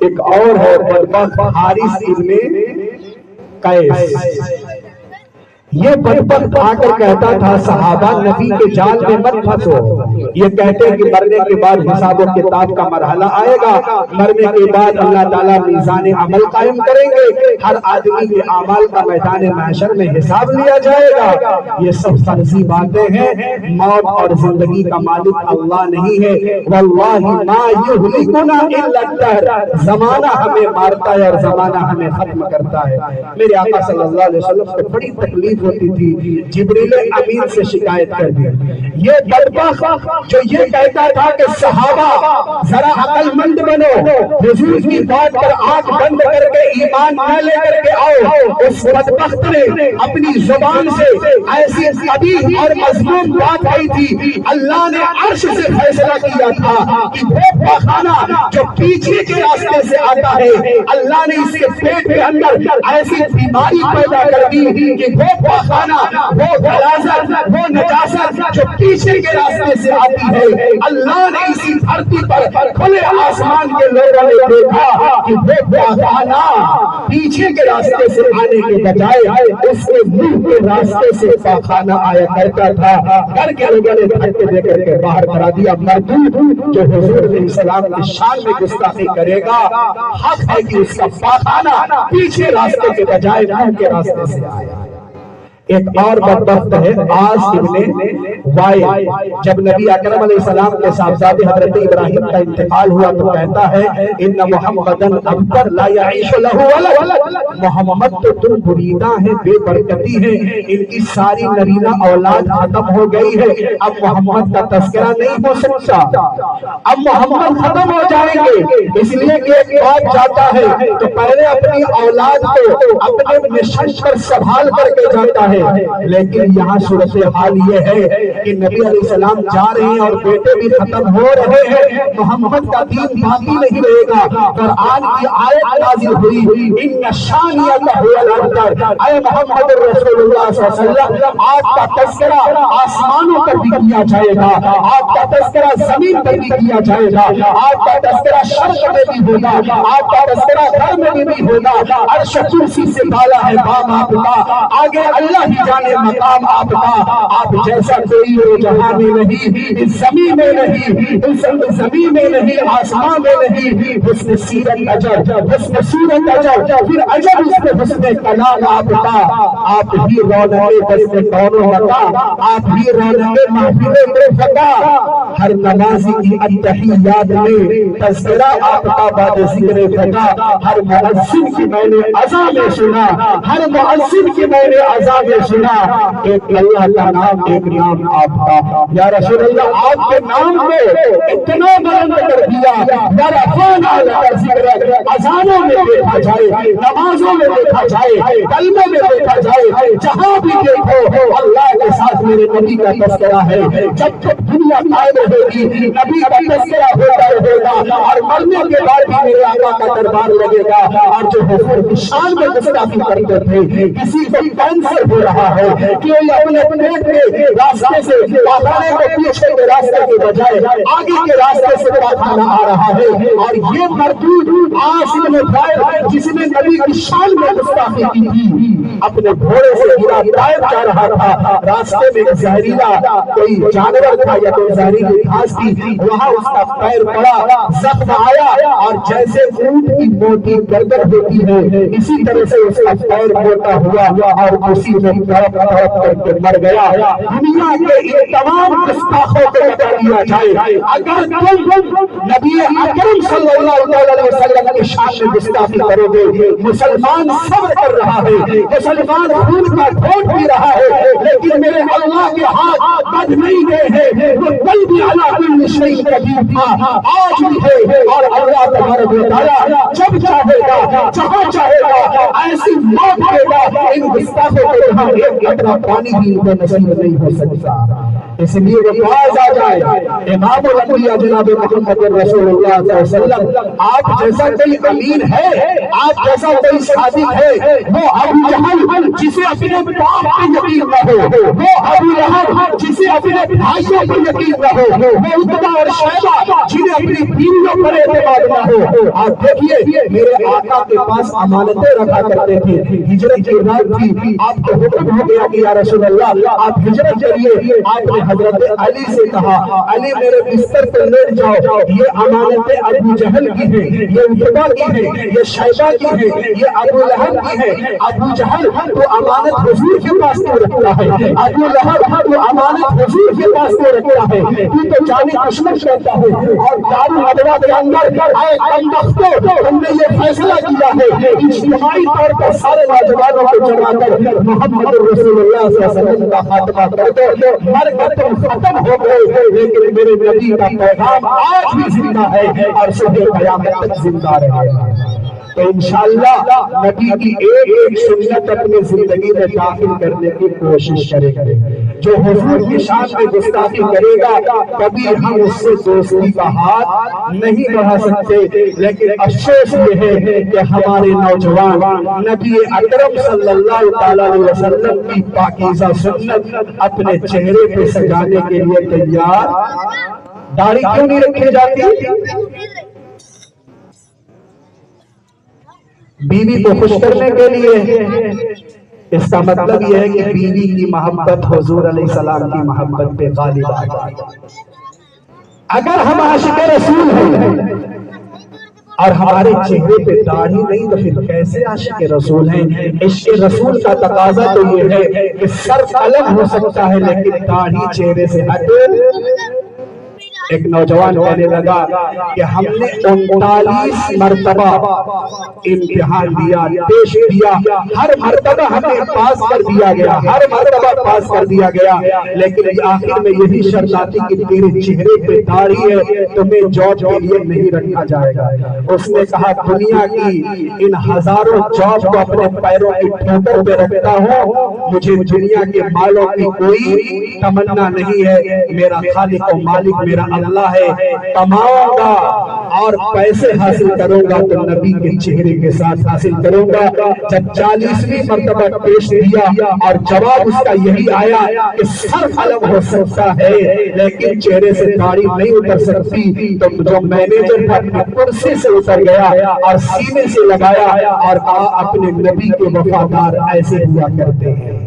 ایک اور ہے بدبخت حارث ابن قیس۔ یہ بدبخت آ کر کہتا تھا صحابہ نبی کے جال میں مت پھنسو، یہ کہتے ہیں کہ مرنے کے بعد حساب و کتاب کا مرحلہ آئے گا، مرنے کے بعد اللہ تعالیٰ میزان عمل قائم کریں گے، ہر آدمی کے اعمال کا میدان محشر میں حساب لیا جائے گا۔ یہ سب فرضی باتیں ہیں، موت اور زندگی کا مالک اللہ نہیں ہے۔ واللہ ما یہلکنا الا الدہر، زمانہ ہمیں مارتا ہے اور زمانہ ہمیں ختم کرتا ہے۔ میرے آقا صلی اللہ علیہ وسلم کو بڑی تکلیف ہوتی تھی، جبریل امین سے شکایت کر دی۔ یہ بدبخت جو یہ کہتا تھا کہ صحابہ ذرا عقل مند بنو، حضور کی بات پر آنکھ بند کر کے ایمان نہ لے کر کے آؤ، اس بدبخت نے اپنی زبان سے ایسی قبیح اور مذموم بات کہی تھی۔ اللہ نے عرش سے فیصلہ کیا تھا کہ وہ پاخانہ جو پیچھے کے راستے سے آتا ہے، اللہ نے اس کے پیٹ کے اندر ایسی بیماری پیدا کر دی کہ وہ پاخانہ، وہ غلاظت، وہ نجاست جو پیچھے کے راستے سے آتی ہے، اللہ نے اسی دھرتی پر کھلے آسمان کے لوگوں نے دیکھا کہ وہ پاخانہ پیچھے کے راستے سے آنے کے بجائے اس کے منہ کے راستے سے پاخانہ آیا کرتا تھا۔ گھر کے لوگوں نے دھکے دے کر کے باہر کرا دیا۔ مردود جو حضور علیہ السلام کی شان میں گستاخی کرے گا، حق ہے کہ اس کا پاخانہ پیچھے راستے کے بجائے منہ کے راستے سے آیا۔ ایک اور بدبخت ہے عاص ابن وائل۔ جب نبی اکرم علیہ السلام کے صاحبزادے حضرت ابراہیم کا انتقال ہوا تو کہتا ہے ان محمدن ابتر لا یعیش لہ ولد، محمد تو تم بریدہ ہیں، بے برکتی ہیں، ان کی ساری نرینہ اولاد ختم ہو گئی ہے، اب محمد کا تذکرہ نہیں ہو سکتا، اب محمد ختم ہو جائیں گے۔ اس لیے کہ ایک بات جاتا ہے تو پہلے اپنی اولاد کو اپنے مشن پر سنبھال کر کے جاتا ہے، لیکن یہاں صورتحال یہ ہے کہ نبی علیہ السلام جا رہے ہیں اور بیٹے بھی ختم ہو رہے ہیں، محمد کا دین باقی نہیں رہے گا۔ قرآن کی آیت نازل ہوئی ان شانیۃ هو الابتر، اے محمد رسول اللہ صلی اللہ علیہ وسلم آپ کا تذکرہ آسمانوں پر بھی کیا جائے گا، آپ کا تذکرہ زمین پر بھی کیا جائے گا، آپ کا تذکرہ شرق میں بھی ہوگا، آپ کا تذکرہ گھر میں بھی ہوگا، عرش کرسی سے بالا ہے بام آپ کا، آگے اللہ ہی جانے مقام آپ کا، آپ جیسا کوئی ہو جہاں میں نہیں، اس زمین میں نہیں، اس زمین میں نہیں، آسمان میں نہیں، حسن سیرت عجب، حسن سیرت عجب، پھر عجب اس میں حسن کلام آپ کا، آپ ہی رونق بس کونوں بتا، آپ ہی رونق محفل کو فتا، ہر نمازی کی التحیات میں تذکرہ آپ کا بعد ذکر فتا، ہر مؤذن کی میں نے اذان میں سنا، ہر مؤذن کی میں نے اذان میں سنا، ایک اللہ کا نام، ایک نام آپ کا، یا رسول اللہ آپ کے نام کو اتنا بلند کر دیا، یا رفعنا لک ذکرک، اذانوں میں دیکھا جائے، نمازوں میں دیکھا جائے، کلمے میں دیکھا جائے، جہاں بھی دیکھو اللہ کے ساتھ میرے نبی کا تذکرہ ہے۔ جب تک دنیا قائم رہے گی نبی کا تذکرہ ہوتا رہے گا، اور مرنے کے بعد بھی میرے آقا کا دربار لگے گا۔ اور جو حضور کی شان میں گستاخی کرتے تھے، کسی کو کینسر ہو رہا ہے کہ اپنے پیٹ کے راستے سے پاخانے کو پیچھے کے راستے کے بجائے آگے کے راستے سے پاخانہ آ رہا ہے، اور یہ مردود عاص بن وائل جس نے نبی کی شان میں گستاخی کی تھی، اپنے گھوڑے سے گرا طائف جا رہا تھا، راستے راستے میں زہریلا کوئی جانور تھا یا کوئی زہریلی گھاس تھی، وہاں اس کا پیر پڑا، زخم آیا، اور جیسے اونٹ کی موٹی گردن ہوتی ہے اسی طرح سے اس کا پیر موٹا ہوا اور اسی میں تڑپ تڑپ کر کے مر گیا۔ دنیا کے ان تمام گستاخوں کو بتا دیا جائے، اگر تم نبی اکرم صلی اللہ علیہ وسلم کی شان میں گستاخی کرو گے، مسلمان صبر کر رہا ہے، مسلمان خون کا گھونٹ پی رہا ہے، لیکن میرے اللہ کے ہاتھ بد نہیں گئے ہیں، وہ کل بھی علی کل شیء قدیر تھا، آج بھی ہے، اور اللہ تبارک و تعالی جب چاہے گا، جہاں چاہے گا ایسی موت دے گا، ان گستاخوں کو یہاں ایک قطرہ پانی بھی ان کو نصیب نہیں ہو سکتا۔ اس لیے وہ باز آ جائے، امام الانبیاء جناب محمد رسول اللہ صلی اللہ علیہ وسلم، آپ جیسا کوئی امین ہے، آپ جیسا کوئی صادق ہے، وہ ابو جہل جسے اپنے باپ پہ یقین نہ ہو، وہ ابو لہب جسے اپنے بھائیوں پر یقین نہ ہو، وہ عتبہ اور شیبہ جنہیں اپنی بیویوں پر اعتماد نہ ہو۔ آپ دیکھیے میرے آقا کے پاس امانتیں رکھا کرتے تھے، ہجرت کی رات تھی، آپ کو حکم ہو گیا کہ یا رسول اللہ آپ ہجرت کریے، آپ نے حضرت علی سے کہا علی میرے بستر پر لیٹ جاؤ، یہ امانتیں ابو جہل کی ہیں، یہ عتبہ کی ہیں، یہ شیبہ کی ہیں، یہ ابو لہب کی ہیں۔ ابو جہل تو امانت حضور کے پاس تو رکھتا ہے، ابو لہب تو امانت حضور کے پاس تو رکھتا ہے، تو جانے دشمن کرتا ہے، اور دار الندوہ کے اندر اے کمبختو ہم نے یہ فیصلہ کیا ہے اجتماعی طور پر سارے نوجوانوں کو جمع کر محمد رسول اللہ صلی اللہ علیہ وسلم کا خاتمہ کر دو، مر کر تم ختم ہو گئے، لیکن میرے نبی کا پیغام آج بھی زندہ ہے اور صبح قیامت تک زندہ رہے گا۔ تو انشاءاللہ نبی کی ایک ایک سنت اپنی زندگی میں داخل کرنے کی کوشش کریں گے۔ جو حضور کی شان میں گستاخی کرے گا کبھی ہم اس سے دوستی کا ہاتھ نہیں بڑھا سکتے، لیکن افسوس یہ ہے کہ ہمارے نوجوان نبی اکرم صلی اللہ علیہ وسلم کی پاکیزہ سنت اپنے چہرے پہ سجانے کے لیے تیار، داڑھی کیوں نہیں رکھی جاتی؟ بیوی کو خوش کرنے کے لیے۔ اس کا مطلب یہ ہے کہ بیوی کی محبت حضور علیہ السلام کی محبت پہ غالب آ جائے۔ اگر ہم عاشق رسول ہیں اور ہمارے چہرے پہ داڑھی نہیں تو پھر کیسے عاشق رسول ہیں؟ عشق رسول کا تقاضا تو یہ ہے کہ سر الگ ہو سکتا ہے لیکن داڑھی چہرے سے ہٹے۔ ایک نوجوان کہنے لگا کہ ہم نے 39 مرتبہ امتحان دیا، ٹیسٹ دیا، ہر مرتبہ ہمیں پاس کر دیا گیا، ہر مرتبہ پاس کر دیا گیا، لیکن آخر میں یہی شرط آتی کہ تیرے چہرے پہ داڑھی ہے تمہیں جاب کے لیے نہیں رکھا جائے گا۔ اس نے کہا دنیا کی ان ہزاروں جاب کو اپنے پیروں کی ٹھوکر پہ رکھتا ہوں، مجھے دنیا کے مالوں کی کوئی تمنا نہیں ہے، میرا خالق و مالک میرا اللہ ہے، کماؤں گا اور پیسے حاصل کروں گا تو نبی کے چہرے کے ساتھ حاصل کروں گا۔ جب 40ویں مرتبہ ٹیسٹ دیا اور جواب اس کا یہی آیا کہ سر الگ ہو سکتا ہے لیکن چہرے سے داڑھی نہیں اتر سکتی، تو جو مینیجر تھا اپنی کرسی سے اتر گیا اور سینے سے لگایا اور کہا اپنے نبی کے وفادار ایسے ہوا کرتے ہیں۔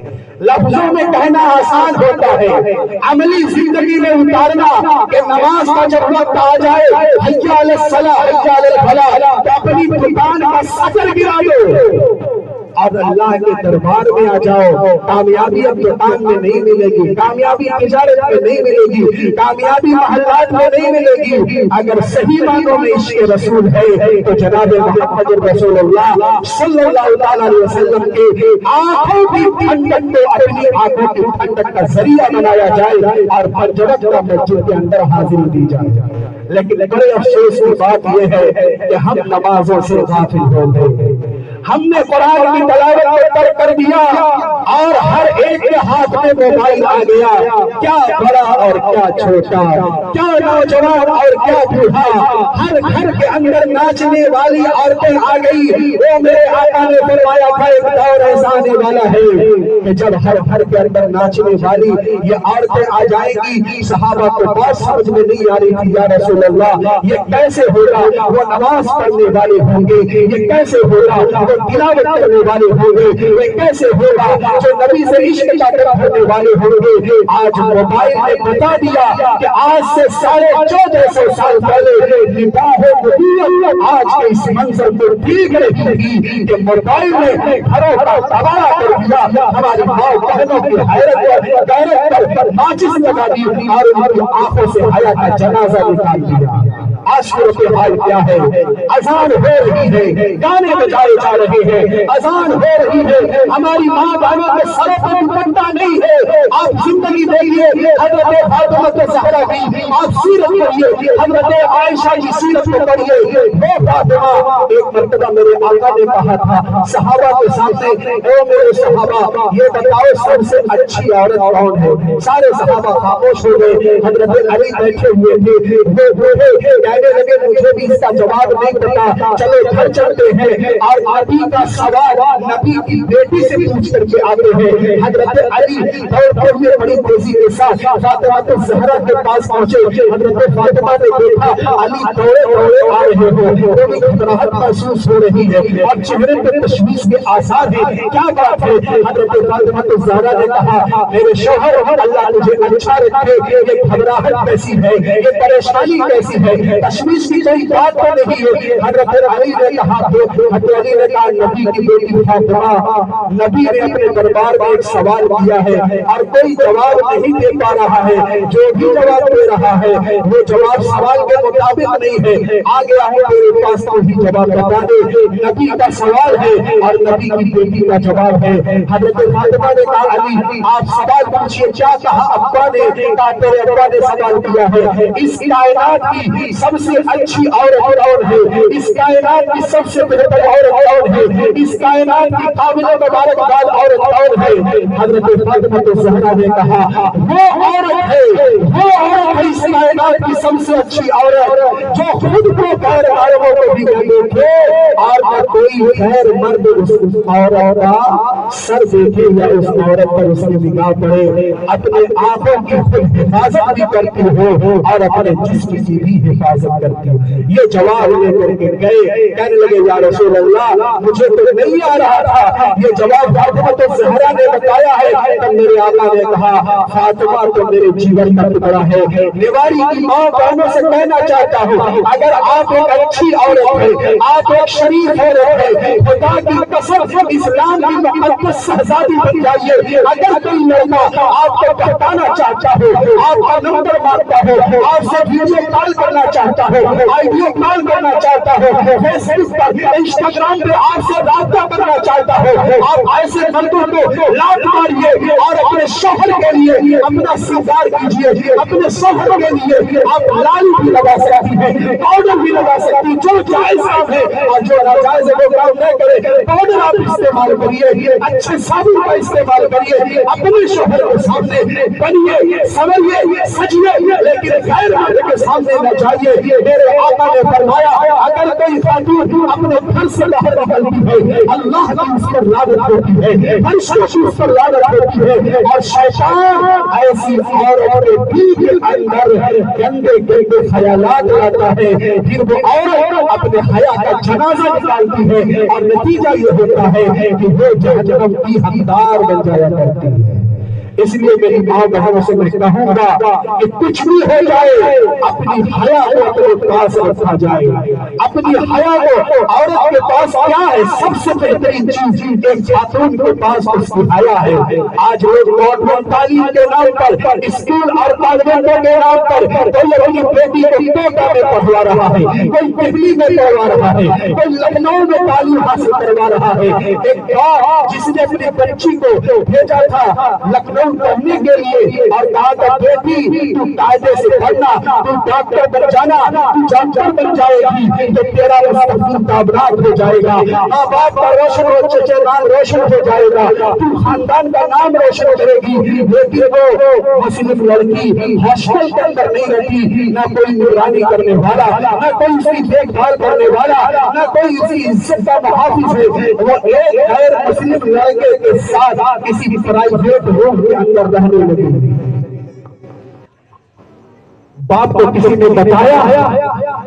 لفظوں میں کہنا آسان ہوتا ہے، عملی زندگی میں اتارنا کہ نماز کا جب وقت آ جائے حی علی الصلاۃ حی علی الفلاح تو اپنی دکان کا شٹر گرا دو اور اللہ کے دربار میں آ جاؤ۔ کامیابی اب دکان میں نہیں ملے گی، کامیابی تجارت میں نہیں ملے گی، کامیابی محلات میں نہیں ملے گی۔ اگر صحیح معنوں میں عشق رسول ہے تو جناب محمد رسول اللہ صلی اللہ علیہ وسلم کے آنکھوں کی ٹھنڈک کو اپنی آنکھوں کی ٹھنڈک کا ذریعہ بنایا جائے اور فجر کا مسجد کے اندر حاضری دی جائے۔ لیکن بڑے افسوس کی بات یہ ہے کہ ہم نمازوں سے غافل ہو گئے، ہم نے قرآن کی تلاوت کو ترک کر دیا اور ہر ایک کے ہاتھ میں موبائل آ گیا، کیا بڑا اور کیا چھوٹا، کیا نوجوان اور کیا بوڑھا، ہر گھر کے اندر ناچنے والی عورتیں آ گئی۔ وہ میرے آقا نے فرمایا تھا ایک دور ایسا آنے والا ہے کہ جب ہر گھر کے اندر ناچنے والی یہ عورتیں آ جائیں گی۔ صحابہ کو بات سمجھ میں نہیں آ رہی تھی، یا رسول اللہ یہ کیسے ہوگا؟ وہ نماز پڑھنے والے ہوں گے، یہ کیسے ہوگا؟ وہ تلاوت کرنے والے ہوں گے؟ وہ کیسے ہوگا جو نبی سے عشق کا کرنے والے ہوں گے؟ آج موبائل نے بتا دیا کہ آج سے 1450 سال پہلے نکاح نبوت آج کے اس منظر کو دیکھ رہی تھی کہ موبائل نے گھروں کا تباہ کر دیا. ہماری ماں بہنوں کی حیرت پر ماچس لگا دی اور ان کی آنکھوں سے حیا کا جنازہ نکال دیا. آج صورت حال کیا ہے؟ اذان ہو رہی ہے، گانے بجائے جا رہے ہیں، اذان ہو رہی ہے، ہماری ماں بہنوں کے سروں پر دوپٹہ نہیں ہے. آپ زندگی دیکھیے حضرت فاطمہ زہرا کی، آپ سیرت پڑھیے حضرت عائشہ کی سیرت کو پڑھیے. وہ فاطمہ ایک مرتبہ میرے آقا نے کہا تھا صحابہ کے سامنے، اے میرے صحابہ یہ بتاؤ سب سے اچھی عورت کون ہے؟ سارے صحابہ خاموش ہو گئے. حضرت علی بیٹھے ہوئے تھے، وہ بولے کہنے لگے مجھے بھی اس کا جواب نہیں پتا، چلو گھر چلتے ہیں اور نبی کا سوال نبی کی بیٹی سے پوچھ کر کے آتے ہیں. حضرت علی دوڑتے ہوئے بڑی تیزی کے ساتھ فاطمہ الزہرا کے پاس پہنچے. حضرت فاطمہ نے دیکھا علی دوڑے دوڑے آ رہے ہیں، تھوڑی گھبراہٹ محسوس ہو رہی ہے اور چہرے پر تشویش کے آثار ہیں. کیا بات ہے؟ حضرت فاطمہ الزہرا نے کہا میرے شوہر اللہ مجھے اچھا رکھے، یہ گھبراہٹ کیسی ہے، یہ پریشانی کیسی ہے، تشویش کی کوئی بات تو نہیں ہے. حضرت علی نے کہا حضرت علی نے کہا نبی کی بیٹی فاطمہ، نبی نے اپنے دربار میں ایک سوال کیا ہے اور کوئی جواب نہیں دے پا رہا ہے. جو بھی جواب دے رہا ہے وہ جواب سوال کے مطابق نہیں ہے. آگے آؤ میرے پاس تو ہی جواب بتا دے. نبی کا سوال ہے اور نبی کی بیٹی کا جواب ہے. حضرت فاطمہ نے کہا علی آپ سوال پوچھئے. کیا کہا ابا نے؟ کہا تیرے ابا نے سوال کیا ہے اس کائنات کی سب سے اچھی عورت کون ہے، اس کائنات کی سب سے بہتر عورت کون ہے، اس کائنات کی قابل مبارکباد عورت کون ہے؟ حضرت فاطمہ الزہرا نے کہا وہ عورت ہے، وہ عورت ہے اس کائنات کی سب سے اچھی عورت جو خود کو غیر عربوں کو بھی نہ دیکھے اور نہ کوئی غیر مرد اس عورت کا سر دیکھے یا اس عورت پر اس کی نگاہ پڑے. اپنے آنکھوں کی خود حفاظت بھی کرتی ہو اور اپنے جسم کی بھی حفاظت کرتی ہو. یہ جواب لے کر کے گئے، کہنے لگے یا رسول اللہ مجھے تو نہیں آ رہا تھا، یہ جواب فاطمہ الزہرا نے بتایا ہے. تب میرے آقا نے کہا فاطمہ تو میرے جیون کا ٹکڑا ہے. نیواری کی ماں بہنوں سے کہنا چاہتا ہوں اگر آپ ایک اچھی عورت ہے، آپ ایک شریف عورت ہے، خدا کی قسم اسلام کی مقدس شہزادی بن جائیے. اگر کوئی لڑکا آپ کو بہتانا چاہتا ہو، آپ کا نمبر مانگتا ہو، آپ سے ویڈیو کال کرنا چاہتا ہو، آئیڈیو کال کرنا چاہتا ہو، فیس بک پر انسٹاگرام پہ آپ سے رابطہ کرنا چاہتا ہو، آپ ایسے مردوں کو لات ماریے اور اپنے شوہر کے لیے اپنا سنگار کیجیے. اپنے شوہر کے لیے آپ لالی بھی لگا سکتی ہیں، پاؤڈر بھی لگا سکتی، جو جائز کام ہے اور جو ناجائز ہے وہ کام نہ کرے. پاؤڈر آپ استعمال کریے، اچھے صابن کا استعمال کریے، اپنے شوہر کے سامنے بنیے، سمجھیے، سجیے، لیکن غیر مرد کے سامنے نہ جائیے. میرے آقا نے فرمایا اگر کوئی خاتون اپنے گھر سے باہر نکلتی ہے اللہ کی اس پر لعنت ہوتی ہے، فرشتوں کی اس پر لعنت ہوتی ہے اور شیطان ایسی عورت کے دل کے اندر گندے گندے خیالات لاتا ہے. پھر وہ عورت اپنے حیا کا جنازہ نکالتی ہے اور نتیجہ یہ ہوتا ہے کہ وہ جہنم کی حقدار بن جایا کرتی ہے. اس لیے میری ماں بہنوں سے میں کہوں گا کہ کچھ بھی ہو جائے اپنی حیا کو اپنے پاس رکھا جائے. اپنی حیا کو عورت کے پاس کیا ہے؟ سب سے بہترین چیز ایک خاتون کے پاس اس کی حیا ہے. آج لوگ گورنمنٹ تعلیم کے نام پر، اسکول اور کانوینٹوں کے نام پر کوئی اپنی بیٹی کو کوٹا میں پڑھوا رہا ہے، کوئی دہلی میں پڑھوا رہا ہے، کوئی لکھنؤ میں تعلیم حاصل کروا رہا ہے. ایک ماں جس نے اپنی بچی کو بھیجا تھا لکھنؤ پڑھنے کے لیے اور کہا تھا بیٹی تو قاعدے سے پڑھنا، تو ڈاکٹر بن جانا، تو ڈاکٹر بن جائے گی تو تیرا مستقبل کامیاب ہو جائے گا، ماں باپ کا روشن ہو، چچے نام روشن ہو جائے گا، تو خاندان کا نام روشن کرے گی. لیکن وہ مسلم لڑکی ہاسٹل کے اندر نہیں رہتی، نہ کوئی نگرانی کرنے والا، نہ کوئی اس کی دیکھ بھال کرنے والا، نہ کوئی اس کی عزت کا محافظ ہے. وہ ایک غیر مسلم لڑکے کے ساتھ کسی پرائیویٹ روم کے اندر رہنے لگی. باپ کو کسی نے بتایا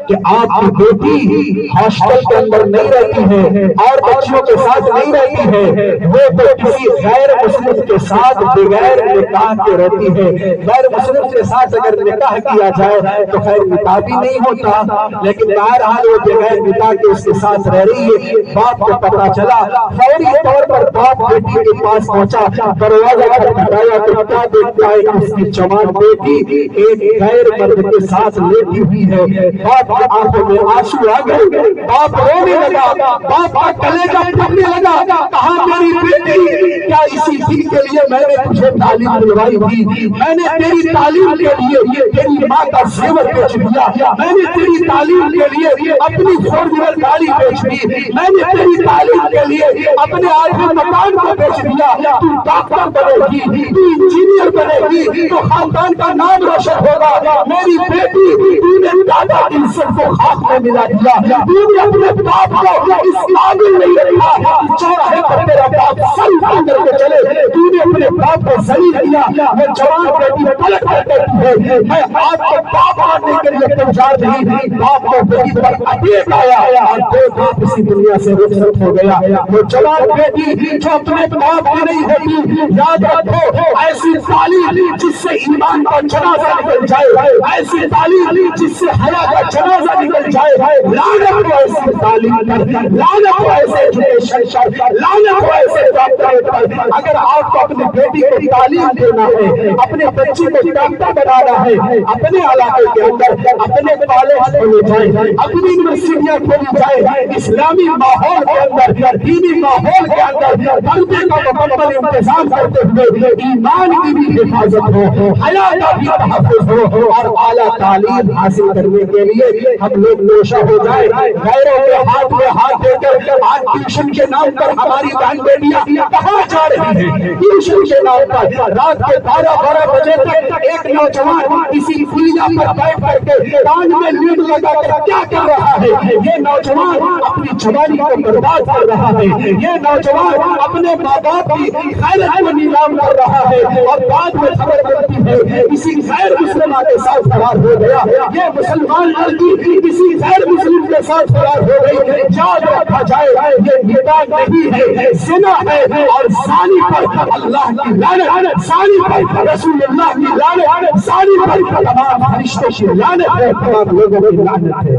کہ آپ کی بیٹی ہاسٹل کے اندر نہیں رہتی ہے اور بچیوں کے ساتھ نہیں رہتی ہے، وہ تو کسی غیر مسلم کے ساتھ بغیر نکاح کے رہتی ہے. غیر مسلم کے ساتھ اگر نکاح کیا جائے تو خیر نکاح بھی نہیں ہوتا، لیکن بہرحال وہ بغیر نکاح کے اس کے ساتھ رہ رہی ہے. باپ کو پتا چلا، فوری طور پر باپ بیٹی کے پاس پہنچا، دروازہ کھٹکھٹایا تو کیا دیکھتا ہے کہ اس کی جوان بیٹی ایک غیر مرد کے ساتھ لیٹی ہوئی ہے. باپ کی آنکھوں میں آنسو آ گئے، باپ رونے لگا، باپ کا کلیجہ پھٹنے لگا. کہا میری بیٹی، کیا اسی دن کے لیے میں نے تجھے تعلیم دلوائی تھی؟ میں نے تیری تعلیم کے لیے تیری ماں کا زیور بیچ دیا، میں نے تیری تعلیم کے لیے اپنی 4 وہیلر گاڑی بیچ دی، میں نے تیری تعلیم کے لیے اپنے آدھے مکان کو بیچ دیا. تو ڈاکٹر بنے گی، تو انجینئر بنے گی، تو خاندان کا نام روشن ہوگا. میری بیٹی، تو نے دادا کی عزت کو خاک میں ملا دیا، تو نے اپنے باپ کو اس قابل نہیں رکھا. چوراہے پر تیرا باپ سر اٹھا کر کے چلے، تو نے اپنے باپ کو ذلیل کیا. وہ جوان بیٹی پلٹ کر کہتی ہے، میں آپ کو باپ ماننے کے لیے تیار نہیں. باپ کو بیٹی پر اٹیک آیا اور دو باپ اسی دنیا سے رخصت ہو گیا. وہ جوان بیٹی جو اپنے باپ کی نہیں ہوتی، یاد رکھو، ایسی تعلیم جس سے ایمان کا جنازہ نکل جائے، ایسی تعلیم جس سے حیا کا جنازہ نکل جائے. لعنت ہو ایسی تعلیم پر، لعنت ہو ایسے ایجوکیشن پر، لعنت ہو ایسے ڈاکٹریٹ پر. اگر آپ کو اپنی بیٹی کو تعلیم دینا ہے، اپنے بچے کو ڈاکٹر بنانا ہے، اپنے علاقے کے اندر اپنے کالج کھولے جائیں، اپنی یونیورسٹیاں کھولی جائیں، اسلامی ماحول کے اندر، دینی ماحول کے اندر پردے کا مکمل انتظام کرتے ہوئے ایمان کی بھی حفاظت ہو، حیا کا بھی تحفظ ہو، اور اعلیٰ تعلیم حاصل کرنے کے لیے ہم لوگ نوشہ ہو جائیں. غیروں کے ہاتھ میں ہاتھ دے کر آج ٹیوشن کے نام پر ہماری بہن بیٹیاں کہاں جا رہی ہیں؟ ٹیوشن کے نام پر رات کے 12 بجے تک ایک نوجوان کسی پلیہ پر بیٹھ کر کے کان میں لیڈ لگا کر کیا کر رہا ہے؟ یہ نوجوان اپنی جوانی کو برباد کر رہا ہے. یہ نوجوان اپنے ماں باپ کی غیرت کو نیلام کر رہا ہے، اور بعد میں خبر ملتی ہے کسی غیر مسلمہ کے ساتھ فرار ہو گیا. یہ مسلمان لڑکی کسی غیر مسلم کے ساتھ فرار ہو گئی. یاد رکھا جائے، یہ نکاح نہیں ہے، زنا ہے. اور زانی پر اللہ کی لعنت، زانی پر رسول اللہ کی لعنت، زانی پر تمام فرشتوں کی لعنت ہے، تمام لوگوں کی لعنت ہے.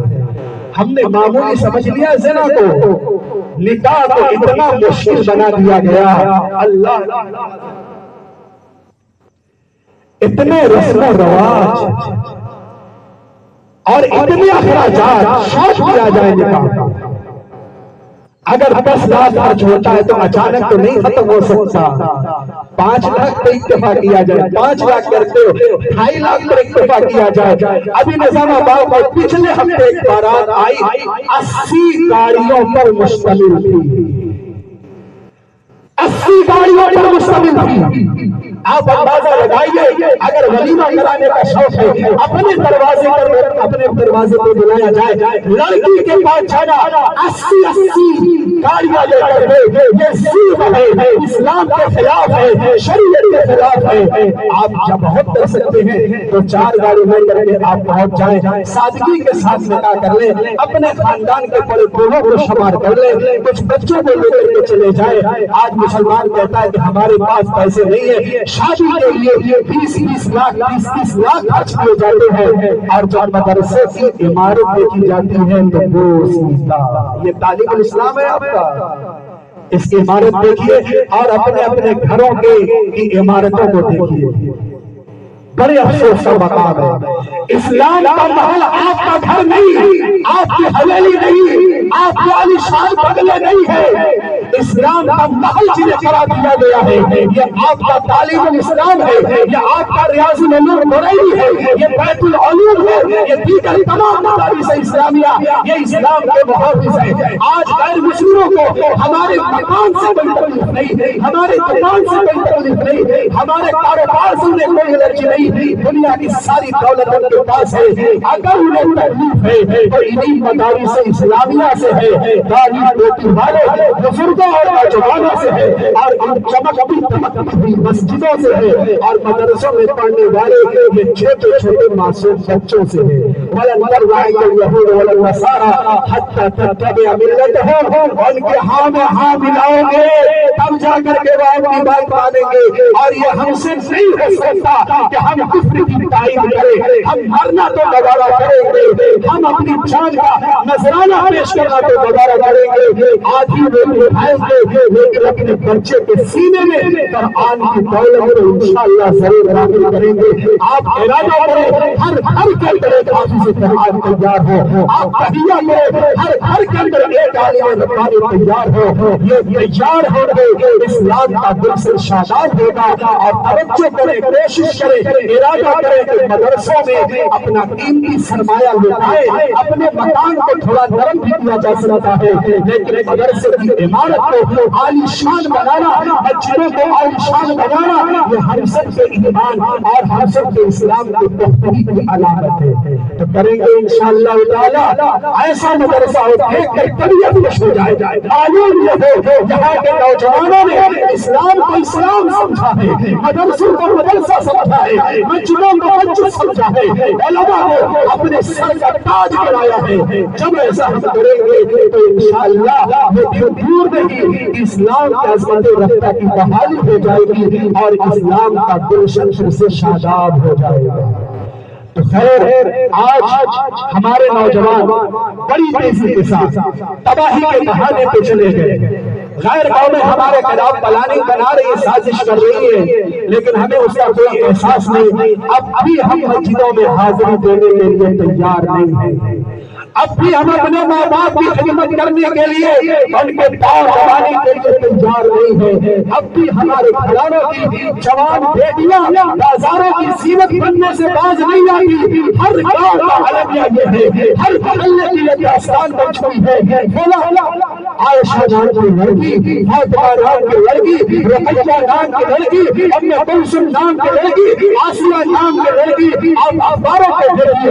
ہم نے معمولی سمجھ لیا زنا کو، نکاح کو اتنا مشکل بنا دیا گیا. اللہ اتنے رسم و رواج اور اتنے اخراجات شوق کیا جائے نکاح. اگر 10 لاکھ خرچ ہوتا ہے تو اچانک تو نہیں ختم ہو سکتا. 5 لاکھ پہ اکتفا کیا جائے، 5 لاکھ کرتے ہو 2.5 لاکھ پر اکتفا کیا جائے. ابھی نظام آباد میں پچھلے ہفتے ایک بارات آئی، 80 گاڑیوں پر مشتمل تھی، 80 گاڑیوں پر مشتمل تھی. آپ اندازہ لگائیے، اگر ولیمہ کرانے کا شوق ہے، اپنے دروازے پر بلایا جائے، لڑکی کے پاس جانا، 80 گاڑیاں لے کر گئے. یہ ظلم ہے، اسلام کے خلاف ہے، شریعت کے خلاف ہے. آپ جب بہت کر سکتے ہیں تو 4 گاڑی لے کر کے آپ پہنچ جائیں، سادگی کے ساتھ نکاح کر لیں، اپنے خاندان کے بڑے بوڑھوں کو شمار کر لیں، کچھ بچوں کو لے کر کے چلے جائیں. آج مسلمان کہتا ہے کہ ہمارے پاس پیسے نہیں ہیں، شادی کے لیے 20 لاکھ 30 لاکھ خرچ کیے جاتے ہیں، اور جب مدرسے کی عمارت دیکھی جاتی ہے تو وہ سمجھتا یہ تعلیم الاسلام ہے. آپ کا اس کی عمارت دیکھیے اور اپنے اپنے گھروں کی عمارتوں کو دیکھیے. بڑے افسوس کا مقام ہے. اسلام کا محل آپ کا گھر نہیں، آپ کی حویلی نہیں، آپ کی عالیشان بنگلے نہیں ہے. اسلام کا محل جنہیں قرار دیا گیا ہے، یہ آپ کا تعلیم الاسلام ہے، یہ آپ کا ریاض العلوم بریلی ہے، یہ بیت العلوم ہے، یہ دیگر تمام مدارس اسلامیہ یہ اسلام کے محافظ ہیں. آج غیر مسلموں کو ہمارے مکان سے کوئی تکلیف نہیں، ہمارے دکان سے کوئی تکلیف نہیں، ہمارے کاروبار سے انہیں کوئی الرجی نہیں. دنیا کی ساری دولت ان کے پاس ہے. اگر انہیں تکلیف ہے تو انہی مدارس اسلامیہ سے ہے. داڑھی ٹوپی والے بزرگ مسجدوں اور نوجوانوں سے ہے، اور ان چمکتی دمکتی ہوئی مسجدوں سے ہے، اور مدرسوں میں پڑھنے والے یہ چھوٹے چھوٹے معصوم بچوں سے ہے۔ وَلَن تَرْضَ عَنكَ الْيَهُودُ وَلَا النَّصَارَىٰ حَتَّىٰ تَتَّبِعَ مِلَّتَهُمْ، ان کے ہاں میں ہاں ملاؤ گے تب جا کر کے وہ آپ کی بات مانیں گے۔ اور یہ ہم سے نہیں ہو سکتا کہ ہم کفر کی تائید کریں، ہم مرنا تو گوارا کریں گے، ہم اپنی جان کا نذرانہ پیش کرنا تو گوارا کریں گے، آدھی روٹی کھائیں گے، لیکن اپنے بچے کے سینے میں قرآن کی دولت کو انشاءاللہ ضرور داخل کریں گے۔ آپ ارادہ کریں ہر گھر کے اندر ایک حافظ قرآن تیار ہو، آپ تہیہ کریں ہر گھر کے اندر ایک عالم ربانی تیار ہو، یہ تیار ہو گئے اسلام کا دل سے شاداب ہوگا۔ اور توجہ کریں، کوشش کریں، ارادہ کریں کہ مدرسوں میں اپنا قیمتی سرمایہ لٹائیں۔ اپنے مکان کو تھوڑا نرم بھی کیا جا سکتا ہے، لیکن مدرسے کی عمارت کو عالی شان بنانا، مسجدوں کو عالی شان بنانا، یہ ہم سب کے ایمان اور ہم سب کے اسلام کی پختگی کی علامت ہے۔ تو کریں گے انشاءاللہ تعالیٰ ایسا مدرسہ ہو دیکھ کر طبیعت خوش ہو جائے، معلوم یہ ہو جہاں کے نوجوانوں نے اسلام کو اسلام سمجھا ہے، مدرسوں کو مدرسہ سمجھا ہے، مسجدوں کو مسجد سمجھا ہے، علماء کو اپنے سر کا تاج بنایا ہے۔ جب ایسا ہم کریں گے تو انشاءاللہ یہ دن دور نہیں، اسلام کی عظمت رفتہ کی بحالی ہو جائے گی اور اسلام کا گلشن پھر سے شاداب ہو جائے گا۔ تو خیر، آج ہمارے نوجوان بڑی تیزی کے ساتھ تباہی کے بہانے پہ چلے گئے، غیر قومیں ہمارے خلاف پلاننگ بنا رہی ہے، سازش کر رہی ہے، لیکن ہمیں اس کا کوئی احساس نہیں۔ اب بھی ہم مسجدوں میں حاضری دینے کے لیے تیار نہیں ہیں، اب بھی ہم اپنے ماں باپ کی خدمت کرنے کے لیے ان کے پاؤں دبانے کے لیے تیار نہیں ہیں، اب بھی ہمارے گھرانوں کی جوان بیٹیاں بازاروں کی زینت بننے سے باز نہیں آتی۔ ہر گاؤں کا المیہ یہ ہے، ہر محلے کی یہ داستان بن چکی ہے۔ بولا عائشہ نام کی لڑکی، فاطمہ نام کی لڑکی، رقیہ نام کی لڑکی، ام کلثوم نام کی لڑکی، آسیہ نام کی لڑکی، آپ اخباروں کو دیکھیے،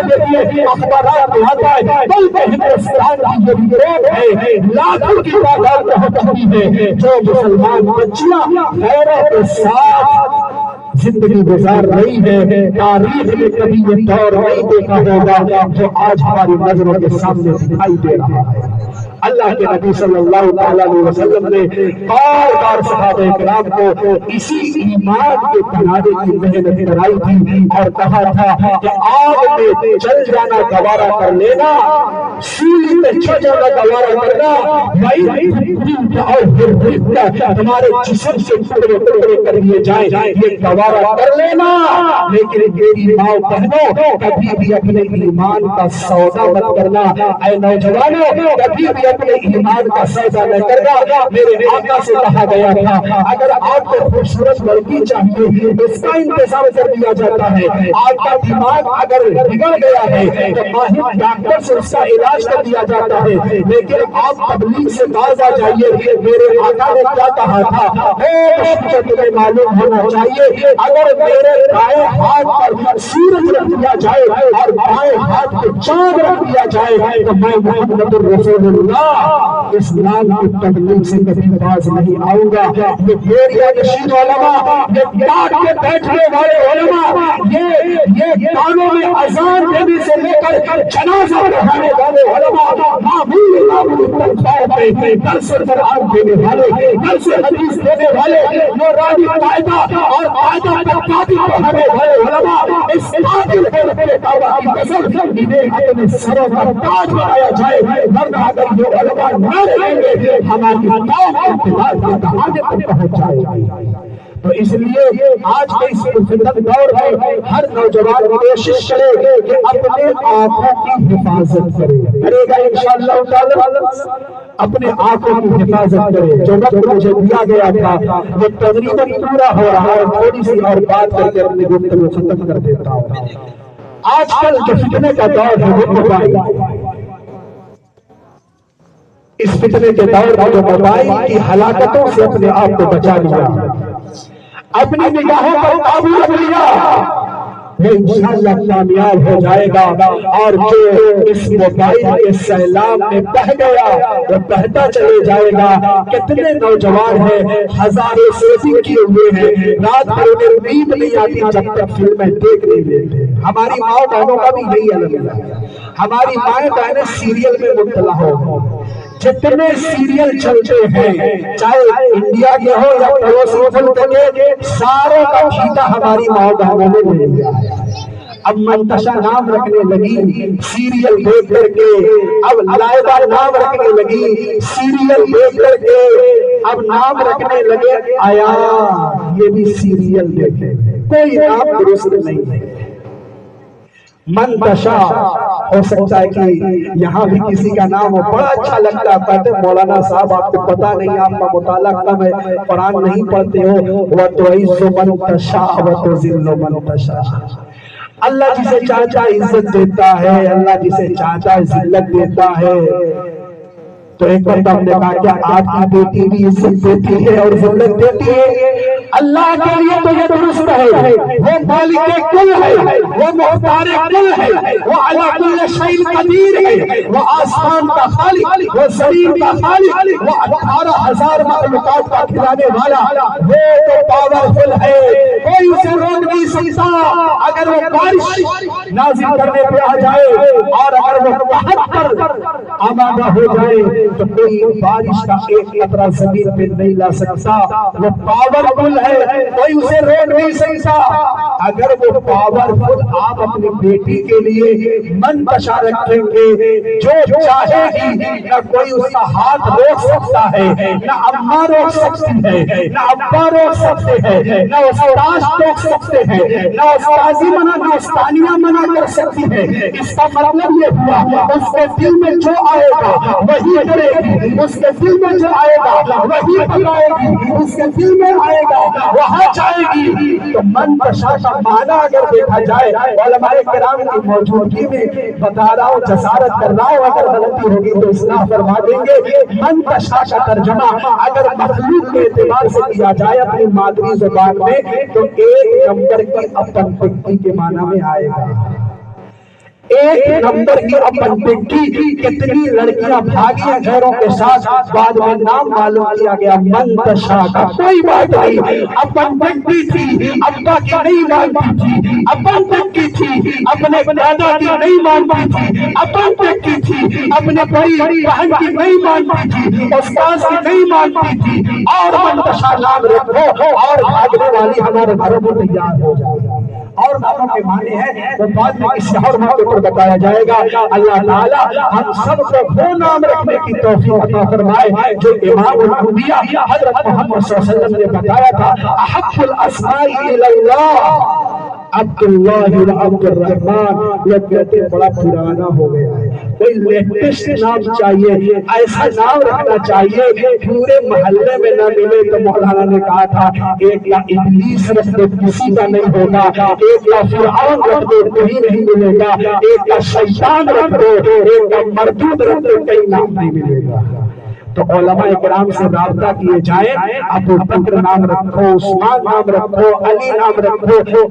دیکھیے اخبارات میں آتا ہے، بلکہ ہندوستان کی یہ رپورٹ ہے، لاکھوں کی تعداد میں ہوتی ہے جو مسلمان بچیاں غیروں کے ساتھ زندگی گزار رہی ہے۔ تاریخ میں کبھی یہ دور نہیں دیکھا ہوگا جو آج ہماری نظروں کے سامنے دکھائی دے رہا ہے۔ اللہ کے نبی صلی اللہ علیہ وسلم نے بار بار صحابہ کرام کو اسی ایمان کے بنانے کی محنت کرائی تھی اور کہا تھا کہ آگ میں جل جانا گوارا کر لینا، سولی میں چڑھ جانا گوارا کرنا، اور تمہارے جسم سے ٹکڑے ٹکڑے کر لیے جائیں، یہ گوارا کر لینا، لیکن میری ماں بہنوں کبھی بھی اپنے ایمان کا سودا مت کرنا۔ اے نوجوانوں، کبھی بھی اپنے ایمان کا سودا نہ کرنا۔ میرے آقا سے کہا گیا تھا اگر آپ کو خوبصورت لڑکی چاہیے اس کا انتظام کر دیا جاتا ہے، آپ کا دماغ اگر بگڑ گیا ہے تو ماہر ڈاکٹر سے اس کا علاج کر دیا جاتا ہے، لیکن آپ تبلیغ سے باز آ جائیے۔ میرے آقا نے کیا کہا تھا، تمہیں معلوم ہونا چاہیے اگر میرے بائیں ہاتھ پر سورج رکھ دیا جائے اور بائیں ہاتھ پہ چاند رکھ دیا جائے تو میں محمد رسول اللہ اسلام کی تبلیغ سے کبھی باز نہیں آؤں گا۔ یہ بیڑیا نشین علماء، یہ ڈاٹ کے بیٹھنے والے علماء، یہ کانوں میں اذان دینے سے لے کر جنازہ پڑھانے والے علماء، معمولی تنخواہوں پہ درس قرآن دینے والے، درس حدیث دینے والے، نورانی قاعدہ اور قاعدہ تقاضی پڑھانے والے علماء، اس قابل ہے اپنے دعویٰ کی قسم انہیں اپنے سروں پر تاج بنایا جائے، ورنہ اگر یہ علماء نہ رہیں گے ہماری قوم اقتدار کے دہانے پر پہنچ جائے گی۔ تو اس لیے آج کے اس فتنت دور میں ہر نوجوان کوشش کرے کہ اپنے آنکھوں کی حفاظت کرے گا انشاءاللہ تعالی، اپنے آنکھوں کی حفاظت کرے۔ جو وقت مجھے دیا گیا تھا وہ تقریباً پورا ہو رہا ہے، تھوڑی سی اور بات کر کے اپنی گفتگو ختم کر دیتا ہوں۔ آج کل جو فتنے کا دور ہے وہ موبائل، اس فتنے کے دور میں جو موبائل کی ہلاکتوں سے اپنے آپ کو بچا لیا، اپنی نگاہوں پر قابو رکھ لیا، وہ انشاءاللہ کامیاب ہو جائے گا، اور جو اس موبائل کے سیلاب میں بہ گیا وہ بہتا چلے جائے گا۔ کتنے نوجوان ہیں ہزاروں سیٹنگ کیے ہوئے ہیں، رات بھر انہیں نیند نہیں آتی جب تک فلمیں دیکھ نہیں لیتے۔ ہماری ماں بہنوں کا بھی یہی حال ہے، ہماری مائیں بہنیں سیریل میں مبتلا ہو۔ جتنے سیریل چلتے ہیں چاہے انڈیا کے ہو یا پڑوسی ملک کے، ساروں کا ٹھیکہ ہماری ماں بہنوں نے لے لیا ہے۔ اب منتشا نام رکھنے لگی سیریل دیکھ کر کے، اب لائبہ نام رکھنے لگی سیریل دیکھ کر کے، اب نام رکھنے لگے آیا یہ بھی سیریل دیکھے، کوئی نام درست نہیں ہے۔ منتشا ہو سکتا ہے کہ یہاں بھی کسی کا نام ہو، بڑا اچھا لگتا ہے، کہتے مولانا صاحب آپ کو پتا نہیں، آپ کا مطالعہ کم ہے، قرآن نہیں پڑھتے ہو۔ وَتُعِزُّ مَن تَشَاءُ وَتُذِلُّ مَن تَشَاءُ۔ اللہ جسے چاہتا عزت دیتا ہے، اللہ جسے چاہتا ذلت دیتا ہے۔ تو ایک وقت ہم نے کہا کیا آپ کی بیٹی بھی عزت دیتی ہے اور ذلت دیتی ہے؟ اللہ کے لیے تو یہ درست ہے، وہ مالک کل ہے، وہ مختار کل ہے، وہ علی کل شیء قدیر ہے، وہ آسمان کا خالق، وہ زمین کا خالق، وہ 18,000 مخلوقات کا کھلانے والا، وہ تو پاورفل ہے، کوئی اسے روک نہیں سکتا۔ اگر وہ بارش نازل کرنے پہ آ جائے اور اگر وہ قحط پر آمادہ ہو جائے تو کوئی بارش کا ایک قطرہ زمین پہ نہیں لا سکتا، وہ پاورفل ہے، کوئی اسے روک نہیں سکتا۔ اگر وہ پاورفل آپ اپنی بیٹی کے لیے منتشا رکھیں گے، جو چاہے گی نہ کوئی اس کا ہاتھ روک سکتا ہے، نہ اماں روک سکتی ہے، نہ ابا روک سکتے ہیں، نہ استاذ روک سکتے ہیں، نہ استاذی منع نہ استانیہ منع کر سکتی ہے۔ اس کا مطلب یہ ہوا اس کے دل میں جو آئے گا وہی کرے گی، اس کے دل میں جو آئے گا وہی پکائے گی، اس کے دل میں آئے گا وہاں جائے گی۔ تو منتشا کا معنی اگر دیکھا جائے علماء کرام کی موجودگی میں بتا رہا ہوں، جسارت کر رہا ہوں، اگر غلطی ہوگی تو اصلاح فرما دیں گے۔ منتشا کا ترجمہ اگر مخلوق کے اعتبار سے کیا جائے اپنی مادری زبان میں تو ایک نمبر کی اپن پکتی کے معنی میں آئے گا۔ ایک نمبر کی اپن پکتی، کتنی لڑکیاں بھاگی ہیں گھروں کے ساتھ، بعد میں نام معلوم کیا گیا منتشا کا۔ کوئی بات نہیں، اپن پکتی تھی ابا کی نہیں مانتی تھی، اپن پکتی تھی اپنے دادا کی نہیں مانتی تھی، اپن پکتی تھی اپنے بڑی بہن کی نہیں مانتی تھی، استاذ کی نہیں مانتی تھی، اور منتشا نام رکھو اور بھاگنے والی ہمارے گھروں میں تیار ہو جائے۔ اور ناموں کے معنی ہیں وہ بعد میں کسی اور موقع پر بتایا جائے گا۔ اللہ تعالیٰ ہم سب کو وہ نام رکھنے کی توفیق عطا فرمائے جو امام الانبیاء حضرت محمد صلی اللہ علیہ وسلم نے بتایا تھا، احب الاسماء الی اللہ عبداللہ و عبد الرحمن۔ لوگ کہتے ہیں بڑا پرانا ہو گیا ہے، کوئی لیٹسٹ نام چاہیے، ایسا نام رکھنا چاہیے پورے محلے میں نہ ملے۔ تو مولانا نے کہا تھا ایک کا ابلیس رکھ دو کسی کا نہیں ہوگا، ایک کا فرعون رکھ دو کہیں نہیں ملے گا، ایک کا شیطان رکھ دو، ایک کا مردود رکھ دو کہیں نام نہیں ملے گا۔ تو علماء کرام سے رابطہ کیے جائیں، ابو بکر نام رکھو، عثمان نام رکھو، علی نام رکھو۔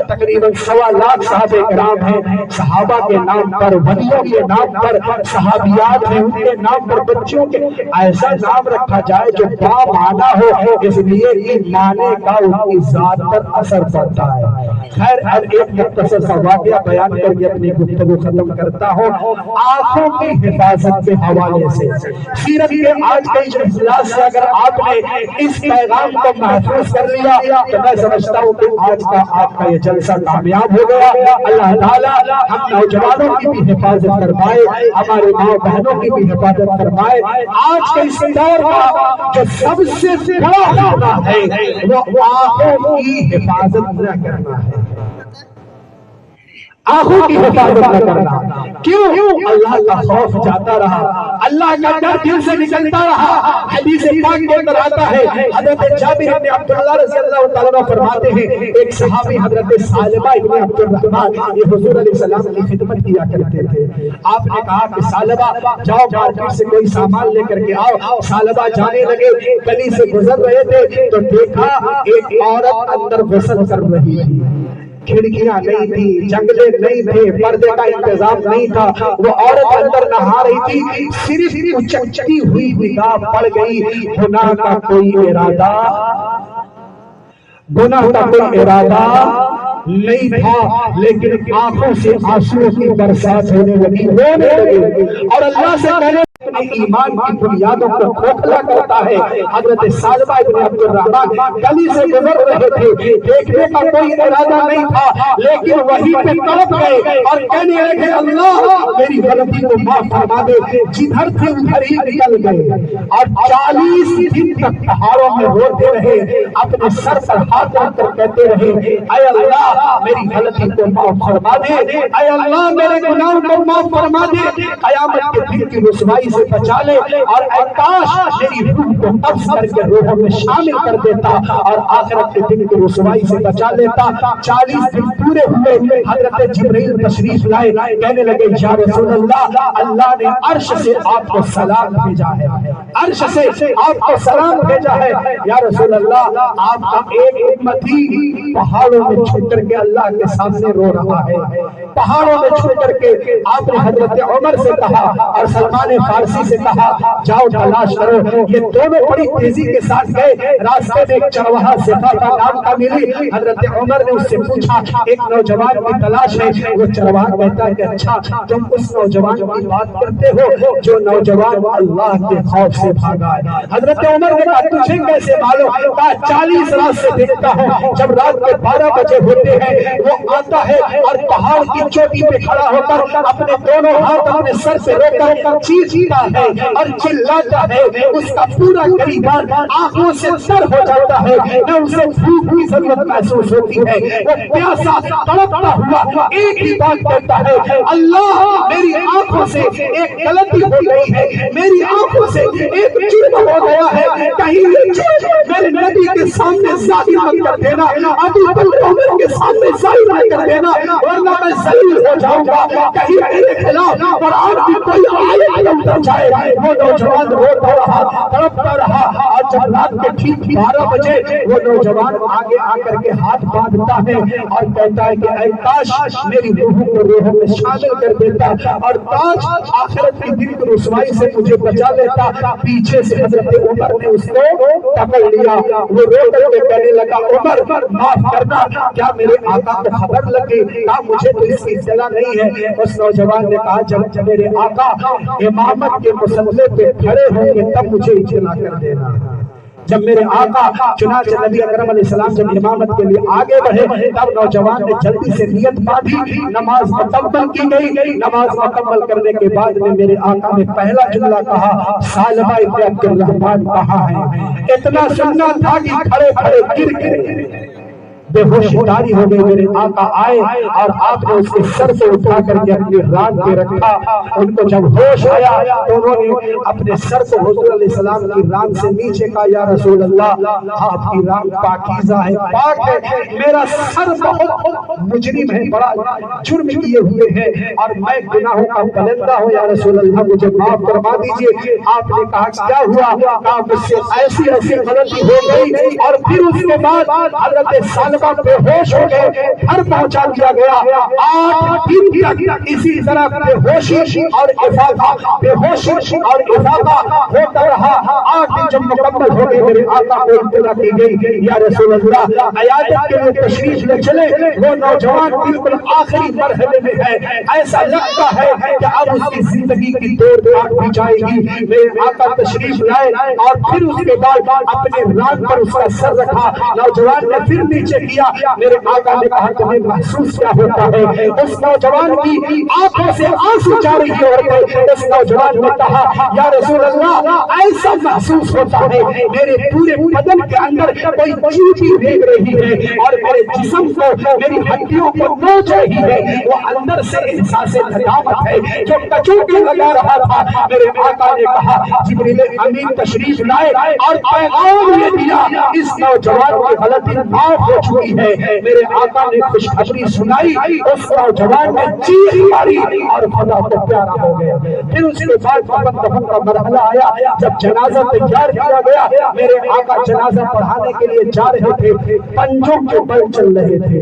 تقریباً 1.25 لاکھ صحابہ کرام ہیں، صحابہ کے نام پر، ولیوں کے نام پر، صحابیات ہیں ان کے نام پر، بچوں کے ایسا نام رکھا جائے جو بامعنی ہو، اس لیے کہ معنی کا ان کی ذات پر اثر پڑتا ہے۔ خیر اب ایک مختصر سا واقعہ بیان کر کے اپنی گفتگو ختم کرتا ہوں۔ آنکھوں کی حفاظت کے حوالے سے سیرت کے آج کے اجلاس سے اگر آپ نے اس پیغام کو محفوظ کر لیا تو میں سمجھتا ہوں کہ آج کا آپ کا یہ جلسہ کامیاب ہو گیا۔ اللہ تعالیٰ ہم نوجوانوں کی بھی حفاظت فرمائے، ہمارے ماں بہنوں کی بھی حفاظت فرمائے۔ آج کے اس دور کا جو سب سے بڑا گناہ ہے وہ آنکھوں کی حفاظت نہ کرنا ہے، آنکھوں کی حفاظت نہ کرنا۔ کیوں؟ اللہ کا خوف جاتا رہا، اللہ کا ڈر دل سے نکلتا رہا۔ حدیث پاک کے اندر آتا ہے، حضرت جابر بن عبداللہ رضی اللہ تعالیٰ عنہ فرماتے ہیں ایک صحابی حضرت ثعلبہ بن عبد الرحمن یہ حضور علیہ السلام کی خدمت کیا کرتے تھے۔ آپ نے کہا کہ ثعلبہ جاؤ مارکیٹ سے کوئی سامان لے کر کے آؤ۔ ثعلبہ جانے لگے، گلی سے گزر رہے تھے تو دیکھا ایک عورت اندر غسل کر رہی تھی۔ کھڑکیاں نہیں تھی، جنگلے نہیں تھے، پردے کا انتظام نہیں تھا، وہ عورت اندر نہا رہی تھی، صرف اچکتی ہوئی نگاہ پڑ گئی، گناہ کا کوئی ارادہ نہیں تھا، لیکن آنکھوں سے آنسو کی برسات ہونے لگی، رونے لگی اور اللہ سے کہنے اپنے ایمان کی بنیادوں کو کھوکھلا کرتا ہے۔ حضرت سالبہ ابن عبد الرحمن گلی سے گزر رہے تھے، دیکھنے کا کوئی ارادہ نہیں تھا، لیکن وہیں پہ تڑپ گئے اور کہنے لگے اللہ میری غلطی کو معاف فرما دے، جدھر تھے ادھر ہی نکل گئے اور 40 دن تک پہاڑوں میں روتے رہے، اپنے سر پر ہاتھ رکھ کر کہتے رہے اے اللہ میری غلطی کو معاف فرما دے، اے اللہ میرے گناہوں کو معاف فرما دے، قیامت کے دن کی رسوائی سے بچا لے، اور اے کاش میری روح کو قبض کر کے روحوں میں شامل کر دیتا اور آخرت کے دن کی رسوائی سے بچا لیتا۔ 40 دن پورے ہوئے، حضرت جبرائیل تشریف لائے، کہنے لگے یا رسول اللہ اللہ نے عرش سے آپ کو سلام بھیجا ہے، عرش سے آپ کو سلام بھیجا ہے یا رسول اللہ، آپ کا ایک امتی پہاڑوں میں چھپ کر کے اللہ کے سامنے رو رہا ہے۔ پہاڑوں میں چھپ کر کے آپ نے حضرت عمر سے کہا اور سلمان فارسی سے کہا جاؤ تلاش کرو، یہ دونوں بڑی تیزی کے ساتھ گئے، راستے میں ایک چرواہا صفا نام کا ملی، حضرت عمر نے اس سے پوچھا ایک نوجوان کی تلاش ہے، وہ چرواہا کہتا ہے کہ اچھا تم اس نوجوان کی بات کرتے ہو جو نوجوان اللہ کے خوف سے بھاگا ہے۔ حضرت عمر نے کہا تجھے کیسے معلوم؟ کہا 40 رات سے دیکھتا ہوں، جب رات کے 12 بجے ہوتے ہیں وہ آتا ہے اور پہاڑ کی چوٹی پہ کھڑا ہو کر اپنے دونوں ہاتھ اپنے سر سے رو کر چیختا ہے اور چلاتا ہے، اس کا پورا گریبان آنکھوں سے سر ہو جاتا ہے، نہ اسے بھوک کی ضرورت محسوس ہوتی ہے، وہ پیاسا تڑپتا ہوا ایک ہی بات کہتا ہے اللہ میری آنکھوں سے ایک غلطی ہو گئی ہے، میری آنکھوں سے ایک جرم ہو گیا ہے، کہیں میرے نبی کے سامنے ظاہر مت کر دینا، ابو بکر عمر کے سامنے ظاہر مت کر دینا ورنہ میں ذلیل ہو جاؤں گا، کہیں میرے خلاف قرآن کی کوئی آیت نہ اتر جائے۔ وہ نوجوان روتا رہا تڑپتا رہا اور جب رات کے ٹھیک 12 بجے وہ نوجوان آگے آ کر کے ہاتھ باندھتا ہے اور کہتا ہے کہ اے کاش میری روح کو روحوں میں شامل کر دیتا اور کاش آخرت کی دن کی رسوائی سے مجھے بچا لیتا۔ پیچھے سے حضرت عمر نے اس کو پکڑ لیا، وہ رو کر کے کہنے لگا عمر معاف کرنا، کیا میرے آقا کو خبر لگی؟ کہا مجھے تو اس کی اطلاع نہیں ہے۔ اس نوجوان نے کہا جب میرے آقا امامت کے مسئلے پہ کھڑے ہوں گے تب مجھے اطلاع کر دینا۔ جب میرے آقا چنانچہ نبی اکرم علیہ السلام جب امامت کے لیے آگے بڑھے تب نوجوان نے جلدی سے نیت باندھی، نماز مکمل کی گئی، نماز مکمل کرنے کے بعد میں میرے آقا نے پہلا جملہ کہا سالبہ ابن عبد الرحمن کہاں ہے؟ اتنا سننا تھا کہ کھڑے کھڑے گر گئے، بے ہوش طاری ہو گئے۔ میرے آقا آئے اور آپ نے اس کے سر سے اٹھا کر کے اپنی ران پہ رکھا، ان کو جب ہوش آیا تو انہوں نے اپنے سر کو حضور علیہ السلام کی ران سے نیچے کہا یا رسول اللہ آپ کی ران پاکیزہ ہے، پاک ہے، میرا سر بہت مجرم ہے، بڑا جرم کیے ہوئے ہیں اور میں گناہوں کا کلندہ ہوں، یا رسول اللہ مجھے معاف فرما دیجئے۔ آپ نے کہا کیا ہوا؟ کہا مجھ سے ایسی ایسی غلطی ہو گئی، اور پھر اس کے بعد حضرت سالبہ بے ہوش ہو گئے، گھر پہنچا دیا گیا۔ 8 دن تک اسی طرح بے ہوشی اور افاقہ، بے ہوشی اور افاقہ ہوتا رہا۔ 8 دن جب مکمل ہو گئے میرے آقا کو اطلاع کی گئی یا رسول اللہ عیادت کے لیے تشریف لے چلے، وہ نوجوان بالکل آخری مرحلے میں ہے، ایسا لگتا ہے کہ اب اس کی زندگی کی دوڑ کاٹ دی جائے گی۔ میرے آقا تشریف لائے اور پھر اس کے بعد اپنے ران پر اس کا سر رکھا، نوجوان نے پھر نیچے کیا، میرے آقا نے کہا تمہیں محسوس کیا ہوتا ہے؟ اس نوجوان کی آنکھوں سے آنسو جاری ہو رہے تھے۔ اس نوجوان نے کہا یا رسول اللہ ایسا محسوس ہوتا ہے میرے پورے بدن کے اندر کوئی چیٹی بھیگ رہی ہے اور میرے جسم کو میری ہڈیوں کو نوچ رہی ہے، وہ اندر سے احساس ندامت ہے جو کچوٹی لگا رہا تھا۔ میرے آقا نے کہا جبریل امین تشریف لائے اور پیغام یہ دیا اس نوجوان کی غلطی معاف ہو چکی ہے۔ میرے آقا نے خوشخبری سنائی، اس نوجوان نے چیخ ماری اور خدا کو پیارا ہو گیا۔ پھر اس کے بعد دفن کا مرحلہ آیا، جب جنازہ تیار کیا گیا، میرے آقا جنازہ پڑھانے کے لیے جا رہے تھے، پنجوں کے بل چل رہے تھے،